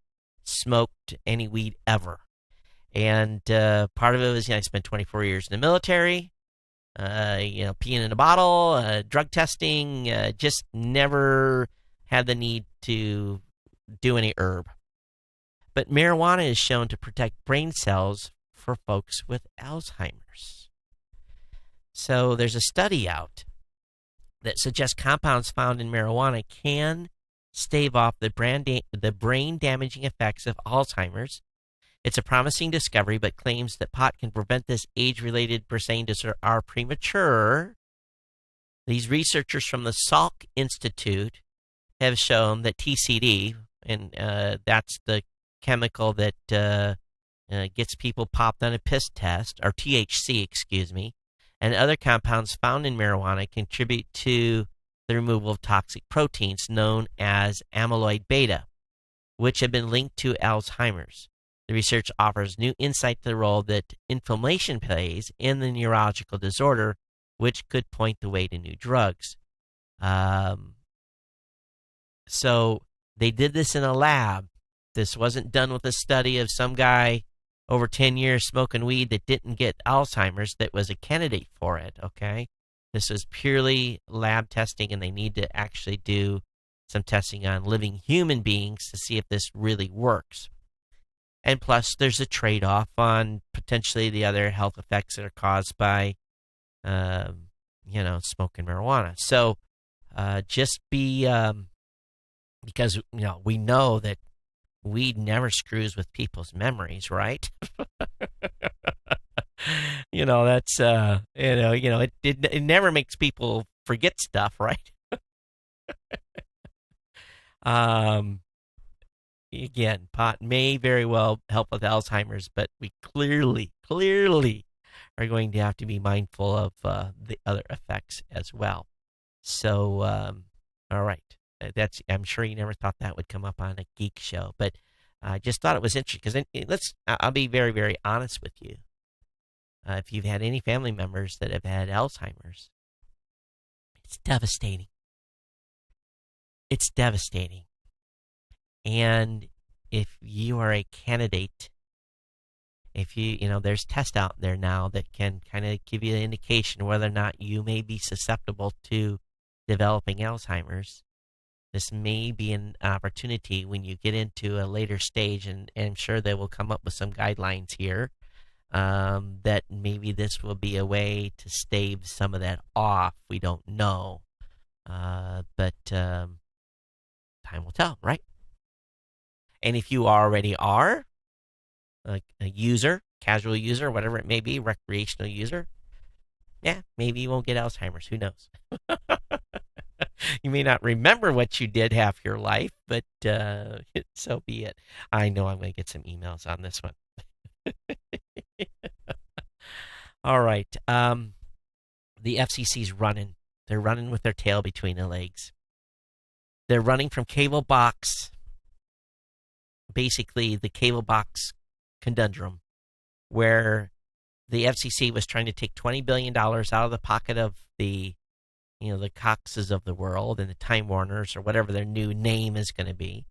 smoked any weed ever. And part of it was, I spent 24 years in the military, peeing in a bottle, drug testing, just never had the need to do any herb. But marijuana is shown to protect brain cells for folks with Alzheimer's. So there's a study out that suggests compounds found in marijuana can stave off the brain-damaging effects of Alzheimer's. It's a promising discovery, but claims that pot can prevent this age-related brain disorder are premature. These researchers from the Salk Institute have shown that TCD, and that's the chemical that gets people popped on a piss test, or THC, excuse me, and other compounds found in marijuana contribute to the removal of toxic proteins known as amyloid beta, which have been linked to Alzheimer's. The research offers new insight to the role that inflammation plays in the neurological disorder, which could point the way to new drugs. So they did this in a lab. This wasn't done with a study of some guy over 10 years smoking weed that didn't get Alzheimer's that was a candidate for it, okay? This is purely lab testing, and they need to actually do some testing on living human beings to see if this really works. And plus, there's a trade-off on potentially the other health effects that are caused by, smoking marijuana. So just be, because, we know that weed never screws with people's memories, right? That's, it never makes people forget stuff, right? Again, pot may very well help with Alzheimer's, but we clearly are going to have to be mindful of the other effects as well. So, all right. I'm sure you never thought that would come up on a geek show, but I just thought it was interesting because I'll be very, very honest with you. If you've had any family members that have had Alzheimer's, it's devastating. It's devastating. And if you are a candidate, if there's tests out there now that can kind of give you an indication whether or not you may be susceptible to developing Alzheimer's. This may be an opportunity when you get into a later stage, and I'm sure they will come up with some guidelines here, that maybe this will be a way to stave some of that off. We don't know. But time will tell, right? And if you already are a user, casual user, whatever it may be, recreational user, yeah, maybe you won't get Alzheimer's. Who knows? You may not remember what you did half your life, but so be it. I know I'm going to get some emails on this one. All right. The FCC's running. They're running with their tail between their legs. They're running from cable box, basically the cable box conundrum, where the FCC was trying to take $20 billion out of the pocket of the Coxes of the world and the Time Warners or whatever their new name is going to be.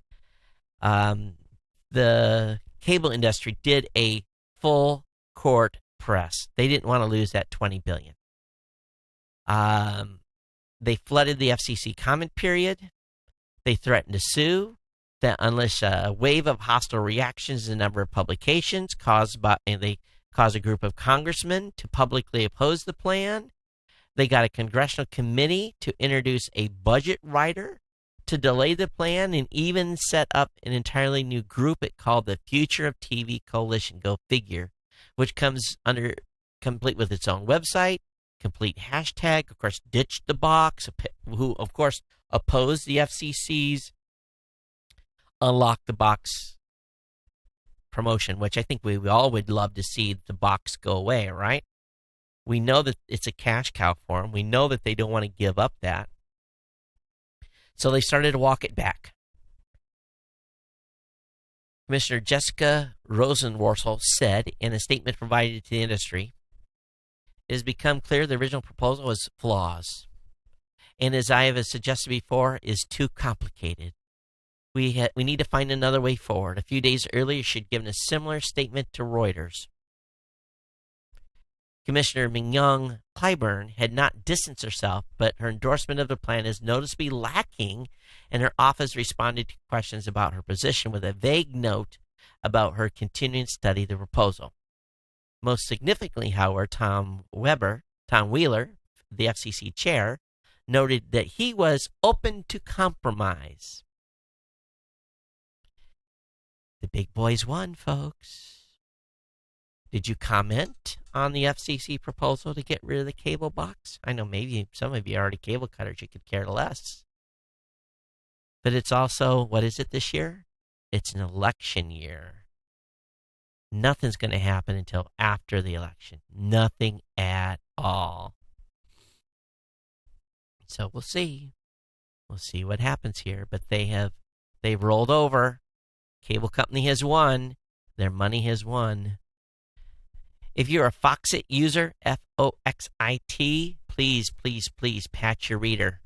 The cable industry did a full court press. They didn't want to lose that $20 billion. They flooded the FCC comment period. They threatened to sue. That unleashed a wave of hostile reactions in a number of publications they caused a group of congressmen to publicly oppose the plan. They got a congressional committee to introduce a budget writer to delay the plan, and even set up an entirely new group it called the Future of TV Coalition. Go figure, which comes complete with its own website, complete hashtag, of course, ditched the box, who of course opposed the FCC's unlock the box promotion, which I think we all would love to see the box go away, right? We know that it's a cash cow for them. We know that they don't want to give up that. So they started to walk it back. Commissioner Jessica Rosenworcel said in a statement provided to the industry, it has become clear the original proposal has flaws, and as I have suggested before, is too complicated. We need to find another way forward. A few days earlier, she had given a similar statement to Reuters. Commissioner Mignon Clyburn had not distanced herself, but her endorsement of the plan is noticeably lacking, and her office responded to questions about her position with a vague note about her continuing to study the proposal. Most significantly, however, Tom Wheeler, the FCC chair, noted that he was open to compromise. The big boys won, folks. Did you comment on the FCC proposal to get rid of the cable box? I know maybe some of you are already cable cutters. You could care less. But it's also, what is it this year? It's an election year. Nothing's going to happen until after the election. Nothing at all. So we'll see. We'll see what happens here. But they've rolled over. Cable company has won. Their money has won. If you're a Foxit user, Foxit, please patch your reader.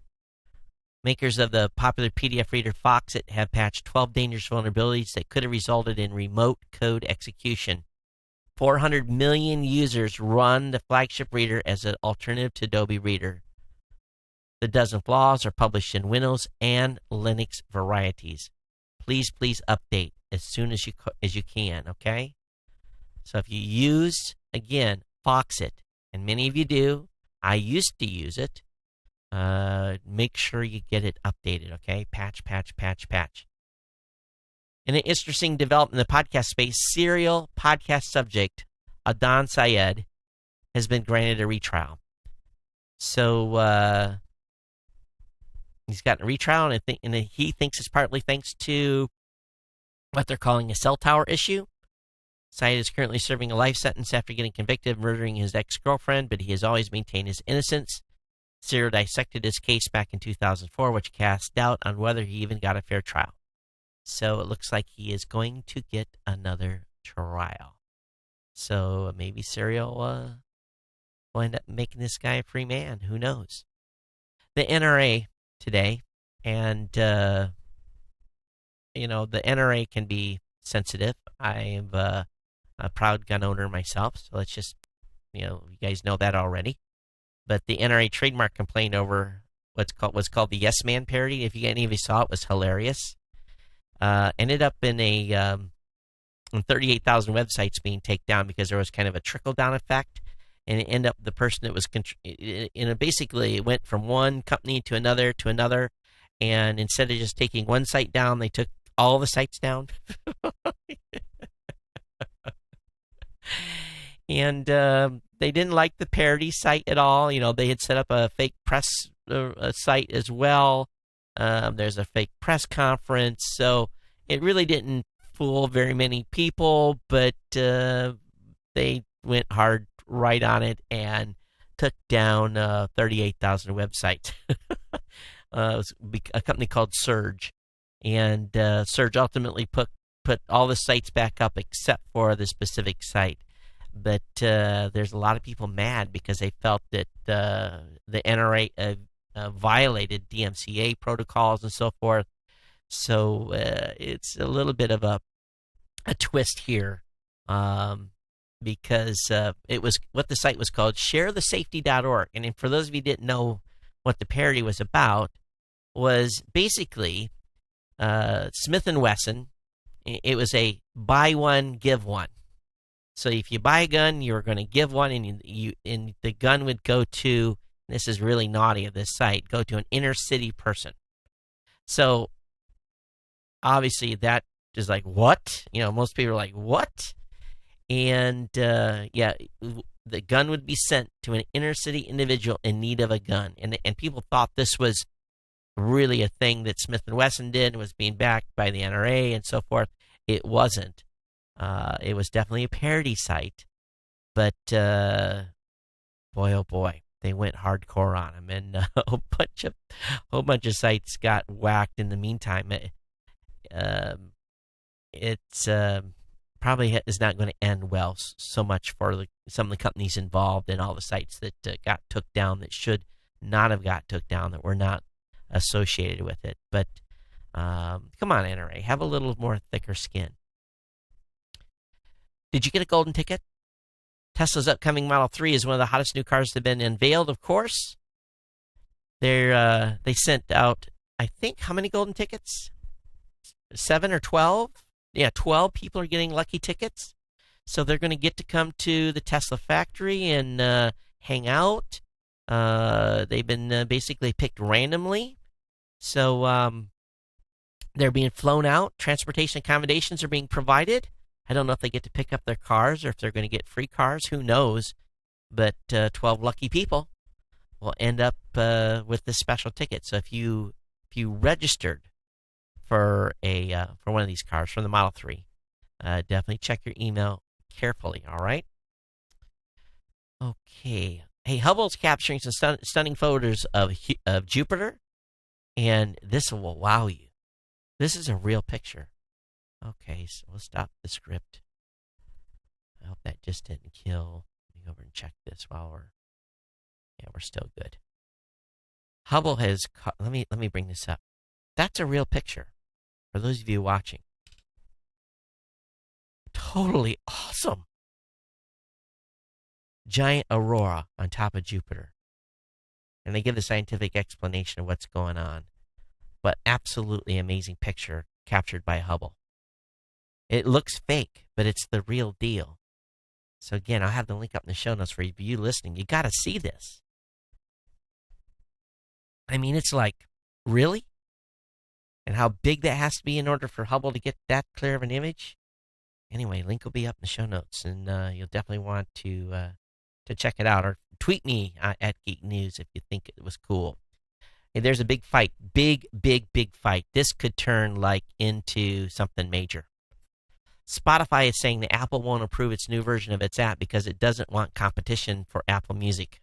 Makers of the popular PDF reader Foxit have patched 12 dangerous vulnerabilities that could have resulted in remote code execution. 400 million users run the flagship reader as an alternative to Adobe Reader. The dozen flaws are published in Windows and Linux varieties. Please update as soon as you can, okay? So if you use, again, Foxit, and many of you do, I used to use it, make sure you get it updated, okay? Patch. In an interesting development in the podcast space, serial podcast subject Adnan Syed has been granted a retrial. So he's gotten a retrial, and he thinks it's partly thanks to what they're calling a cell tower issue. Syed is currently serving a life sentence after getting convicted of murdering his ex-girlfriend, but he has always maintained his innocence. Serial dissected his case back in 2004, which cast doubt on whether he even got a fair trial. So it looks like he is going to get another trial. So maybe Serial will end up making this guy a free man. Who knows? The NRA today, and the NRA can be sensitive. I'm a proud gun owner myself, so let's just, you guys know that already. But the NRA trademark complaint over what's called the Yes Man parody, if any of you saw it, was hilarious. Ended up in 38,000 websites being taken down because there was kind of a trickle-down effect. And it ended up the person that was, basically it went from one company to another, and instead of just taking one site down, they took all the sites down. And they didn't like the parody site at all. They had set up a fake press site as well. There's a fake press conference. So it really didn't fool very many people, but they went hard right on it and took down 38,000 websites. It was a company called Surge, and Surge ultimately put all the sites back up except for the specific site. But there's a lot of people mad because they felt that the NRA violated DMCA protocols and so forth. So it's a little bit of a twist here. Because it was what the site was called, sharethesafety.org. And for those of you who didn't know what the parody was about, was basically Smith & Wesson. It was a buy one, give one. So if you buy a gun, you were going to give one, and the gun would go to, this is really naughty of this site, go to an inner city person. So obviously that is like, what? Most people are like, what? And, the gun would be sent to an inner city individual in need of a gun. And people thought this was really a thing that Smith & Wesson did and was being backed by the NRA and so forth. It wasn't. It was definitely a parody site. But, boy, oh boy, they went hardcore on them. And a whole bunch of sites got whacked in the meantime. It's probably is not going to end well so much for some of the companies involved and all the sites that got took down that should not have got took down, that were not associated with it. But come on, NRA, have a little more thicker skin. Did you get a golden ticket? Tesla's upcoming Model 3 is one of the hottest new cars that have been unveiled, of course. They sent out, I think, how many golden tickets? 7 or 12? Yeah, 12 people are getting lucky tickets. So they're going to get to come to the Tesla factory and hang out. They've been basically picked randomly. So they're being flown out. Transportation accommodations are being provided. I don't know if they get to pick up their cars or if they're going to get free cars. Who knows? But 12 lucky people will end up with this special ticket. So if you registered for one of these cars, from the Model 3, definitely check your email carefully. All right. Okay. Hey, Hubble's capturing some stunning photos of Jupiter, and this will wow you. This is a real picture. Okay, so we'll stop the script. I hope that just didn't kill. Let me go over and check this while we're still good. Hubble has let me bring this up. That's a real picture for those of you watching. Totally awesome. Giant aurora on top of Jupiter. And they give the scientific explanation of what's going on. But absolutely amazing picture captured by Hubble. It looks fake, but it's the real deal. So again, I'll have the link up in the show notes for you listening. You got to see this. I mean, it's like, really? And how big that has to be in order for Hubble to get that clear of an image? Anyway, link will be up in the show notes, and you'll definitely want to check it out, or tweet me at Geek News if you think it was cool. Hey, there's a big fight, big fight. This could turn into something major. Spotify is saying that Apple won't approve its new version of its app because it doesn't want competition for Apple Music.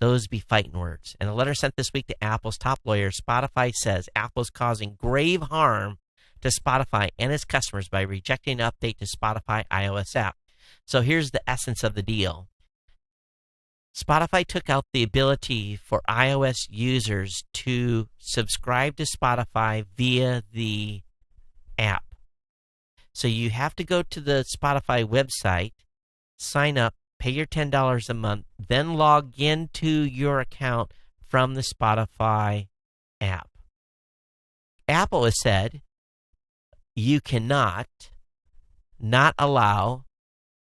those be fighting words. In a letter sent this week to Apple's top lawyer, Spotify says Apple is causing grave harm to Spotify and its customers by rejecting an update to Spotify iOS app. So here's the essence of the deal. Spotify took out the ability for iOS users to subscribe to Spotify via the app. So you have to go to the Spotify website, sign up, pay your $10 a month, then log into your account from the Spotify app. Apple has said you cannot not allow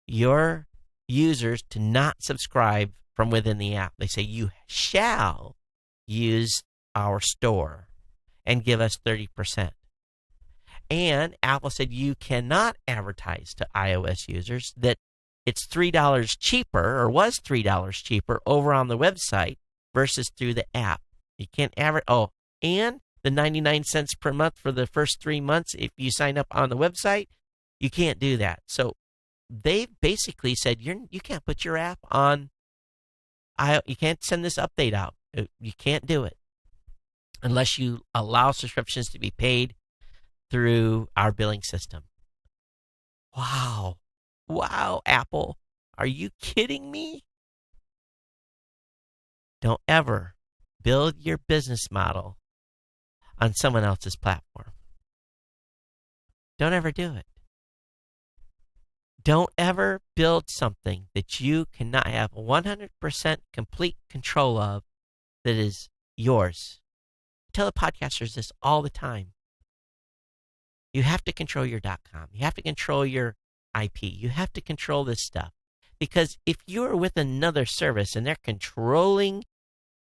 your users to not subscribe from within the app. They say you shall use our store and give us 30%. And Apple said you cannot advertise to iOS users that it's $3 cheaper or was $3 cheaper over on the website versus through the app. You can't advertise. Oh, and the 99 cents per month for the first 3 months if you sign up on the website, you can't do that. So they've basically said you can't put your app on. You can't send this update out. You can't do it unless you allow subscriptions to be paid through our billing system. Wow, Apple. Are you kidding me? Don't ever build your business model on someone else's platform. Don't ever do it. Don't ever build something that you cannot have 100% complete control of that is yours. I tell the podcasters this all the time. You have to control your .com. You have to control your IP. You have to control this stuff. Because if you're with another service and they're controlling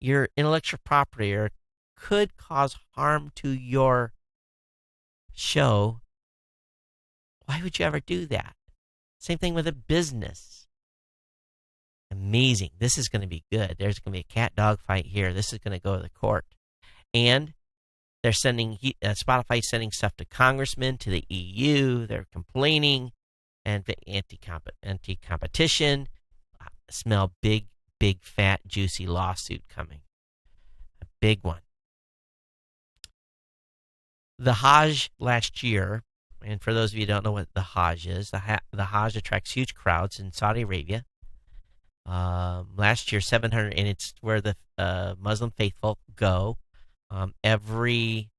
your intellectual property or could cause harm to your show, why would you ever do that? Same thing with a business. Amazing. This is going to be good. There's going to be a cat-dog fight here. This is going to go to the court. And they're sending, Spotify sending stuff to congressmen, to the EU. They're complaining and anti-competition. Smell big, fat, juicy lawsuit coming. A big one. The Hajj last year, and for those of you who don't know what the Hajj is, the Hajj attracts huge crowds in Saudi Arabia. Last year, 700, and it's where the Muslim faithful go. Every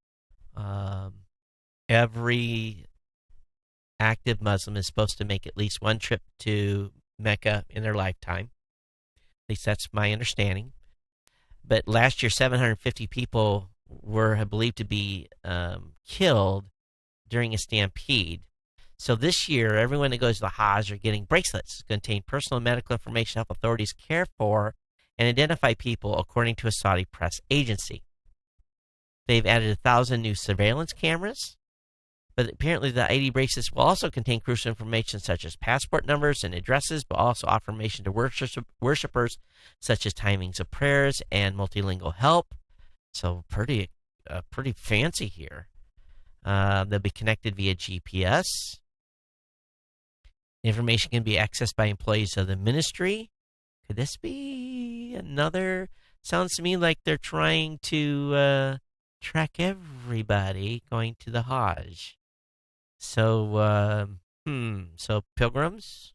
active Muslim is supposed to make at least one trip to Mecca in their lifetime. At least that's my understanding. But last year, 750 people were believed to be killed during a stampede. So this year, everyone that goes to the Hajj are getting bracelets that contain personal and medical information to help authorities care for and identify people, according to a Saudi press agency. They've added 1,000 new surveillance cameras, but apparently the ID bracelets will also contain crucial information such as passport numbers and addresses, but also offer information to worshipers such as timings of prayers and multilingual help. So pretty fancy here. They'll be connected via GPS. Information can be accessed by employees of the ministry. Could this be another? Sounds to me like they're trying to track everybody going to the Hajj. So, so pilgrims,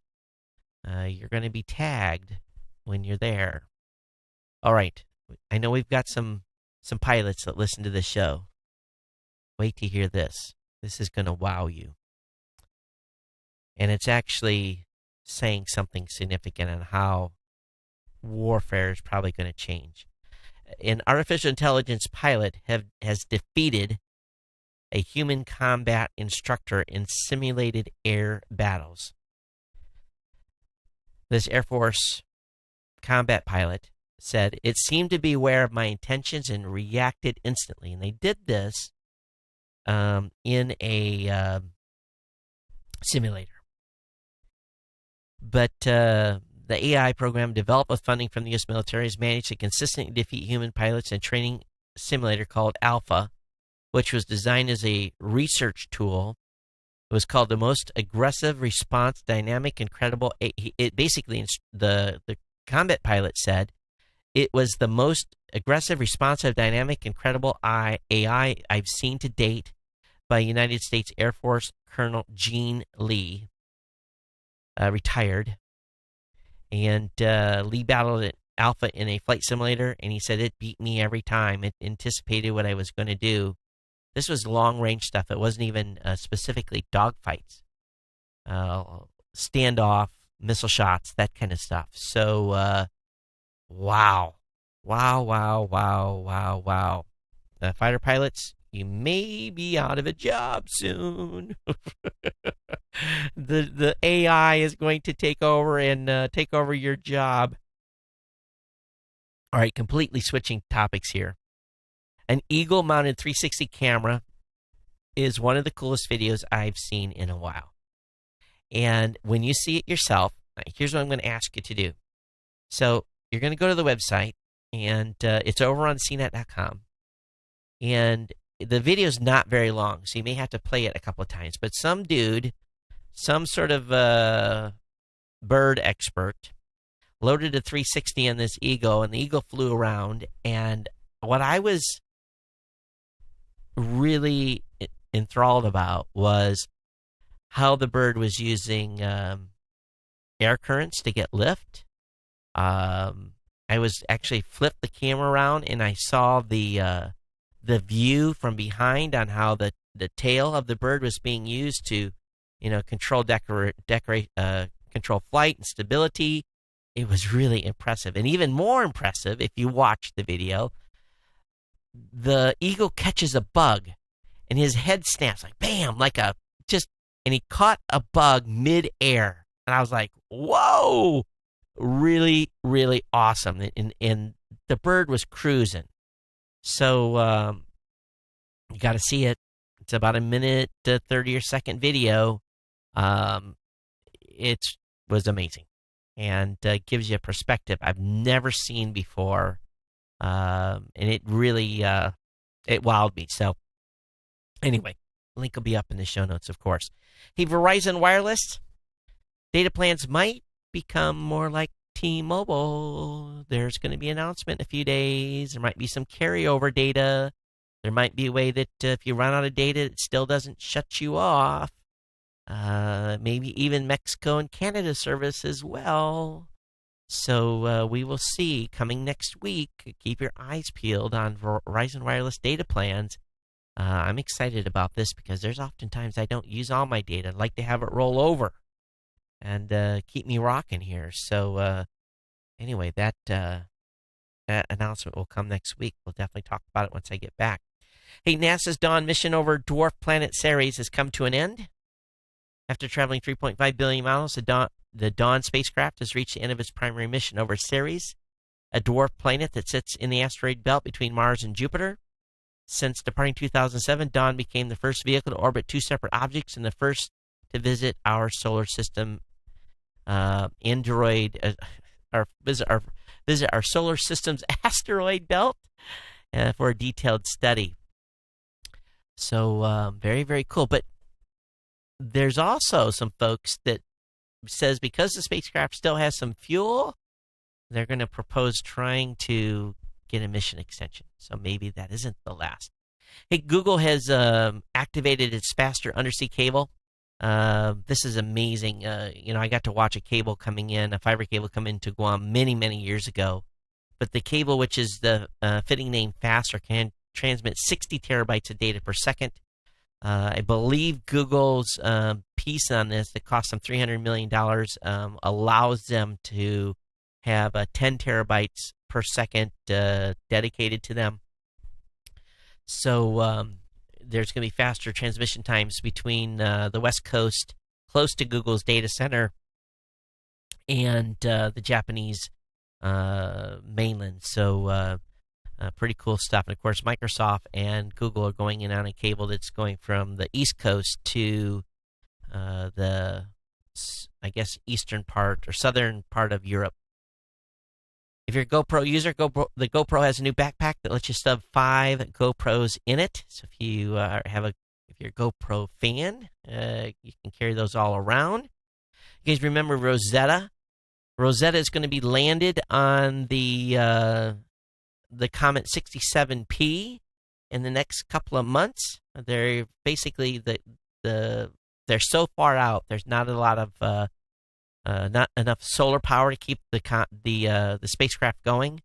you're going to be tagged when you're there. All right. I know we've got some pilots that listen to this show. Wait to hear this. This is going to wow you. And it's actually saying something significant on how warfare is probably going to change. An artificial intelligence pilot has defeated a human combat instructor in simulated air battles. This Air Force combat pilot said, "It seemed to be aware of my intentions and reacted instantly." And they did this in a simulator. But the AI program developed with funding from the U.S. military has managed to consistently defeat human pilots in a training simulator called Alpha, which was designed as a research tool. It was called the most aggressive response, dynamic, incredible. It basically, the combat pilot said, It was the most aggressive, responsive, dynamic, incredible AI I've seen to date by United States Air Force Colonel Gene Lee, retired. And Lee battled at Alpha in a flight simulator, and he said it beat me every time. It anticipated what I was going to do. This was long-range stuff. It wasn't even specifically dogfights, standoff, missile shots, that kind of stuff. So, wow. Fighter pilots, you may be out of a job soon. The AI is going to take over and take over your job. All right, completely switching topics here. An Eagle-mounted 360 camera is one of the coolest videos I've seen in a while. And when you see it yourself, here's what I'm going to ask you to do. So you're going to go to the website, and it's over on cnet.com. And the video's not very long, so you may have to play it a couple of times. But some dude, some sort of bird expert, loaded a 360 on this Eagle, and the Eagle flew around. And what I was really enthralled about was how the bird was using air currents to get lift. I was actually flipped the camera around, and I saw the view from behind on how the tail of the bird was being used to, control control flight and stability. It was really impressive, and even more impressive if you watch the video. The Eagle catches a bug, and his head snaps like bam, and he caught a bug mid-air, and I was like, whoa, really, really awesome, and the bird was cruising. So you got to see it. It's about a minute to 30 or second video. It was amazing, and gives you a perspective I've never seen before, and it really it wowed me. So anyway, link will be up in the show notes, of course. Hey, Verizon Wireless data plans might become more like T-Mobile. There's going to be an announcement in a few days. There might be some carryover data. There might be a way that if you run out of data, it still doesn't shut you off. Maybe even Mexico and Canada service as well. So we will see coming next week. Keep your eyes peeled on Verizon Wireless data plans. I'm excited about this because there's oftentimes I don't use all my data. I'd like to have it roll over and keep me rocking here. So anyway, that announcement will come next week. We'll definitely talk about it once I get back. Hey, NASA's Dawn mission over dwarf planet Ceres has come to an end. After traveling 3.5 billion miles, the Dawn spacecraft has reached the end of its primary mission over Ceres, a dwarf planet that sits in the asteroid belt between Mars and Jupiter. Since departing 2007, Dawn became the first vehicle to orbit two separate objects and the first to visit our solar system. Visit our solar system's asteroid belt for a detailed study. So very, very cool. But there's also some folks that says because the spacecraft still has some fuel, they're going to propose trying to get a mission extension. So maybe that isn't the last. Hey, Google has activated its faster undersea cable. This is amazing. I got to watch a fiber cable come into Guam many, many years ago. But the cable, which is the fitting name faster, can transmit 60 terabytes of data per second. I believe Google's piece on this that cost them $300 million allows them to have 10 terabytes per second dedicated to them. So there's going to be faster transmission times between the West Coast, close to Google's data center, and the Japanese mainland. So pretty cool stuff. And, of course, Microsoft and Google are going in on a cable that's going from the East Coast to the, I guess, eastern part or southern part of Europe. If you're a GoPro user, the GoPro has a new backpack that lets you stuff 5 GoPros in it. So if you if you're a GoPro fan, you can carry those all around. You guys remember Rosetta? Rosetta is going to be landed on the Comet 67P in the next couple of months. They're basically they're so far out. There's not a lot of not enough solar power to keep the spacecraft going.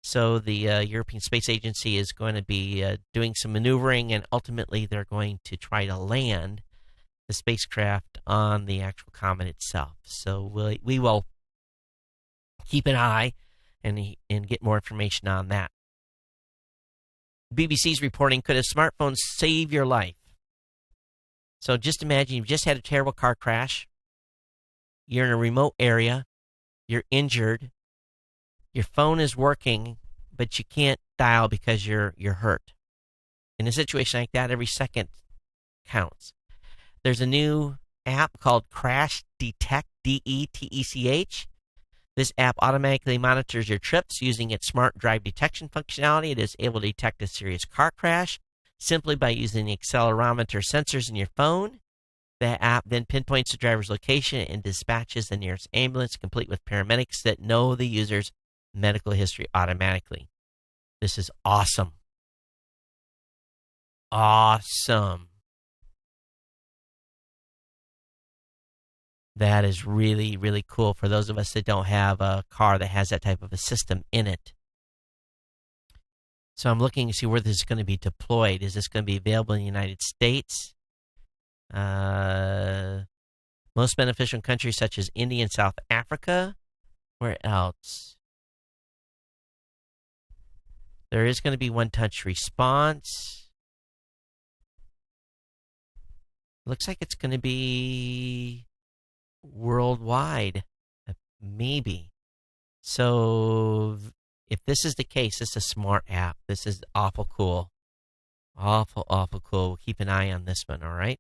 So the European Space Agency is going to be doing some maneuvering, and ultimately they're going to try to land the spacecraft on the actual comet itself. So we will keep an eye and get more information on that. BBC's reporting, could a smartphone save your life? So just imagine you've just had a terrible car crash. You're in a remote area. You're injured. Your phone is working, but you can't dial because you're hurt. In a situation like that, every second counts. There's a new app called Crash Detect, DETECH. This app automatically monitors your trips using its smart drive detection functionality. It is able to detect a serious car crash simply by using the accelerometer sensors in your phone. The app then pinpoints the driver's location and dispatches the nearest ambulance, complete with paramedics that know the user's medical history automatically. This is awesome. Awesome. That is really, really cool for those of us that don't have a car that has that type of a system in it. So I'm looking to see where this is going to be deployed. Is this going to be available in the United States? Most beneficial countries such as India and South Africa. Where else? There is going to be one-touch response. Looks like it's going to be worldwide, maybe. So if this is the case, this is a smart app. This is awful cool. Awful cool. We'll keep an eye on this one, all right?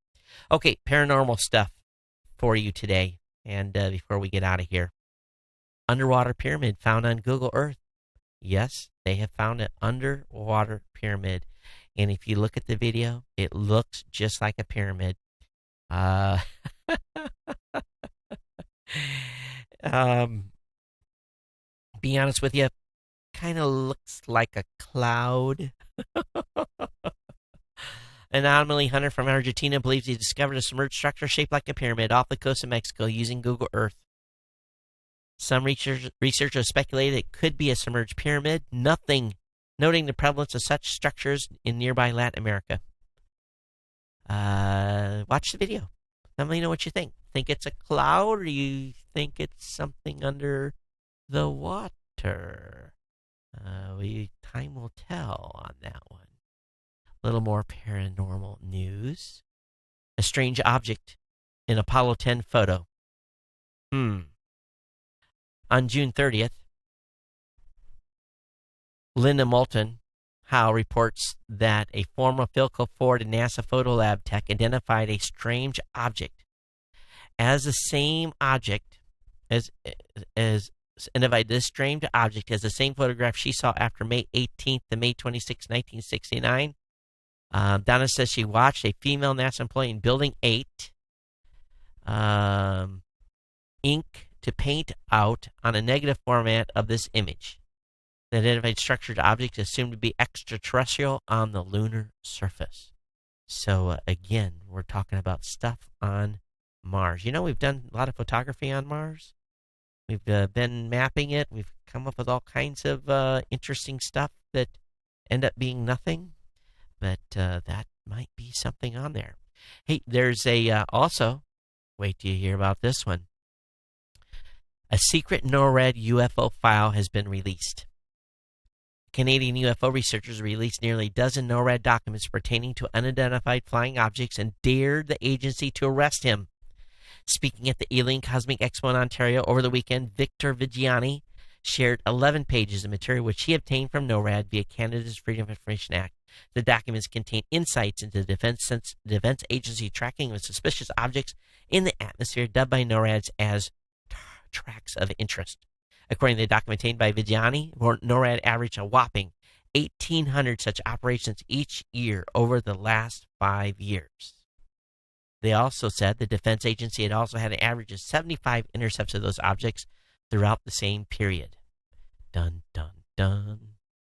Okay, paranormal stuff for you today. And before we get out of here, underwater pyramid found on Google Earth. Yes, they have found an underwater pyramid. And if you look at the video, it looks just like a pyramid. Be honest with you, kind of looks like a cloud. An anomaly hunter from Argentina believes he discovered a submerged structure shaped like a pyramid off the coast of Mexico using Google Earth. Some researchers speculated it could be a submerged pyramid, noting the prevalence of such structures in nearby Latin America. Watch the video. Let me know what you think. Think it's a cloud, or you think it's something under the water? Time will tell on that one. A little more paranormal news. A strange object in Apollo 10 photo. On June 30th, Linda Moulton Howe reports that a former Philco Ford and NASA photo lab tech identified a strange object as the same object as identified this strange object as the same photograph she saw after May 18th to May 26, 1969. Donna says she watched a female NASA employee in Building 8 ink to paint out on a negative format of this image. The identified structured object is assumed to be extraterrestrial on the lunar surface. So again, we're talking about stuff on Mars. You know, we've done a lot of photography on Mars. We've been mapping it. We've come up with all kinds of interesting stuff that end up being nothing. But that might be something on there. Hey, there's also, wait till you hear about this one. A secret NORAD UFO file has been released. Canadian UFO researchers released nearly a dozen NORAD documents pertaining to unidentified flying objects and dared the agency to arrest him. Speaking at the Alien Cosmic Expo in Ontario over the weekend, Victor Vigiani shared 11 pages of material which he obtained from NORAD via Canada's Freedom of Information Act. The documents contain insights into the Defense Agency tracking of suspicious objects in the atmosphere, dubbed by NORAD as tracks of interest. According to the document obtained by Vigiani, NORAD averaged a whopping 1,800 such operations each year over the last 5 years. They also said the Defense Agency had also had an average of 75 intercepts of those objects throughout the same period. Dun, dun, dun.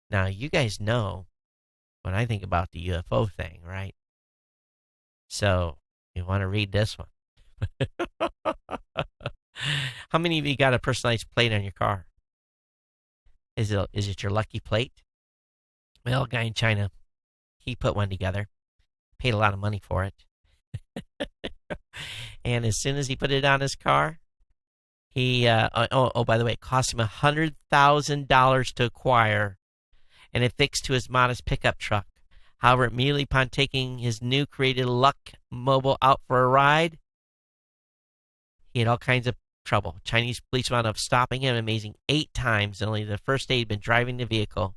Now, you guys know when I think about the UFO thing, right? So, you want to read this one. How many of you got a personalized plate on your car? Is it your lucky plate? Well, a guy in China, he put one together, paid a lot of money for it. And as soon as he put it on his car, he, by the way, it cost him $100,000 to acquire, and it fixed to his modest pickup truck. However, immediately upon taking his new created Luck Mobile out for a ride, he had all kinds of trouble. Chinese police wound up stopping him, amazing 8 times, and only the first day he'd been driving the vehicle.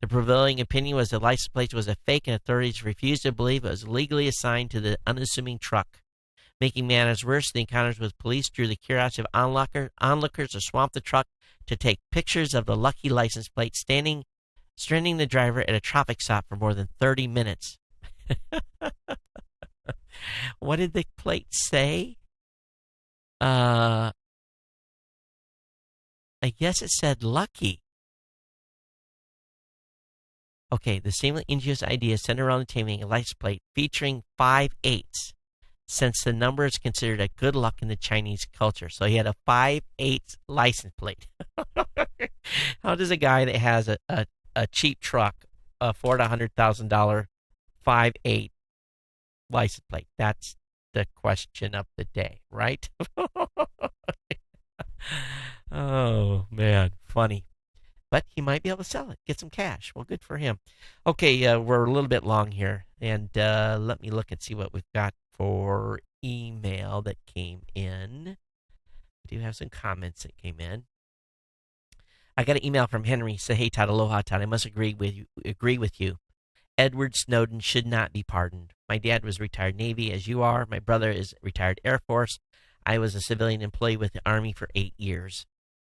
The prevailing opinion was the license plate was a fake, and authorities refused to believe it was legally assigned to the unassuming truck. Making matters worse, the encounters with police drew the curiosity of onlookers to swamp the truck to take pictures of the lucky license plate, stranding the driver at a traffic stop for more than 30 minutes. What did the plate say? I guess it said lucky. Okay, the seemingly ingenious idea centered around obtaining a license plate featuring 5 8s, since the number is considered a good luck in the Chinese culture. So he had a 5/8 license plate. How does a guy that has a cheap truck afford a $100,000 5/8 license plate? That's the question of the day, right? Oh, man, funny. But he might be able to sell it, get some cash. Well, good for him. Okay, we're a little bit long here, and let me look and see what we've got for email that came in. I do have some comments that came in. I got an email from Henry. He said, "Hey, Todd, aloha, Todd. I must agree with you. Edward Snowden should not be pardoned. My dad was retired Navy, as you are. My brother is retired Air Force. I was a civilian employee with the Army for 8 years.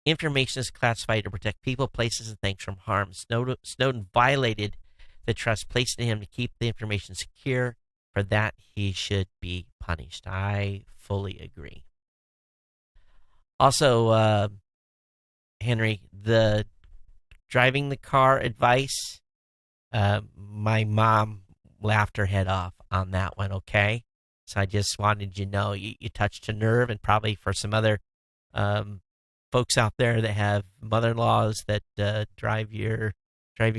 Information is classified to protect people, places, and things from harm. Snowden violated the trust placed in him to keep the information secure. For that, he should be punished." I fully agree. Also, Henry, the driving the car advice, my mom laughed her head off on that one, okay? So I just wanted you to know you touched a nerve, and probably for some other folks out there that have mother-in-laws that drive you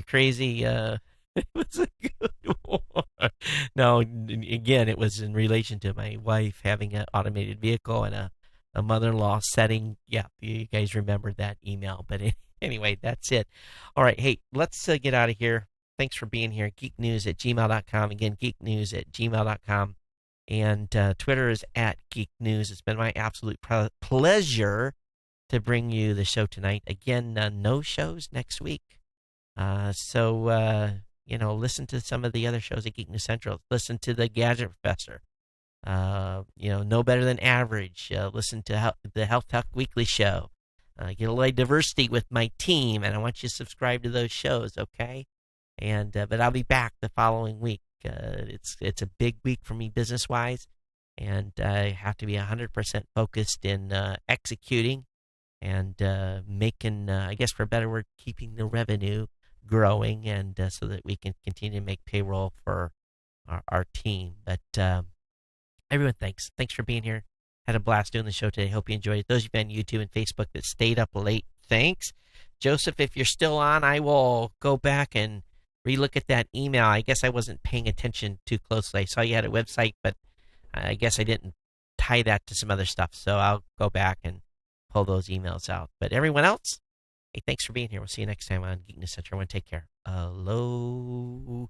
crazy. It was a good one. No, again, it was in relation to my wife having an automated vehicle and a mother-in-law setting. Yeah, you guys remembered that email. But anyway, that's it. All right, hey, let's get out of here. Thanks for being here. geeknews@gmail.com. Again, geeknews@gmail.com. And Twitter is @geeknews. It's been my absolute pleasure to bring you the show tonight. Again, no shows next week. So listen to some of the other shows at Geek News Central. Listen to the Gadget Professor. No Better Than Average. Listen to the Health Talk Weekly Show. Get a little diversity with my team, and I want you to subscribe to those shows, okay? And but I'll be back the following week. It's a big week for me business-wise, and I have to be 100% focused in executing and making, I guess for a better word, keeping the revenue growing, and so that we can continue to make payroll for our team. But everyone, thanks for being here. Had a blast doing the show today. Hope you enjoyed it. Those of you on YouTube and Facebook that stayed up late, thanks. Joseph, if you're still on, I will go back and relook at that email. I guess I wasn't paying attention too closely. I saw you had a website, but I guess I didn't tie that to some other stuff. So I'll go back and pull those emails out. But everyone else, hey, thanks for being here. We'll see you next time on Geek News Central. Everyone, take care. Aloha.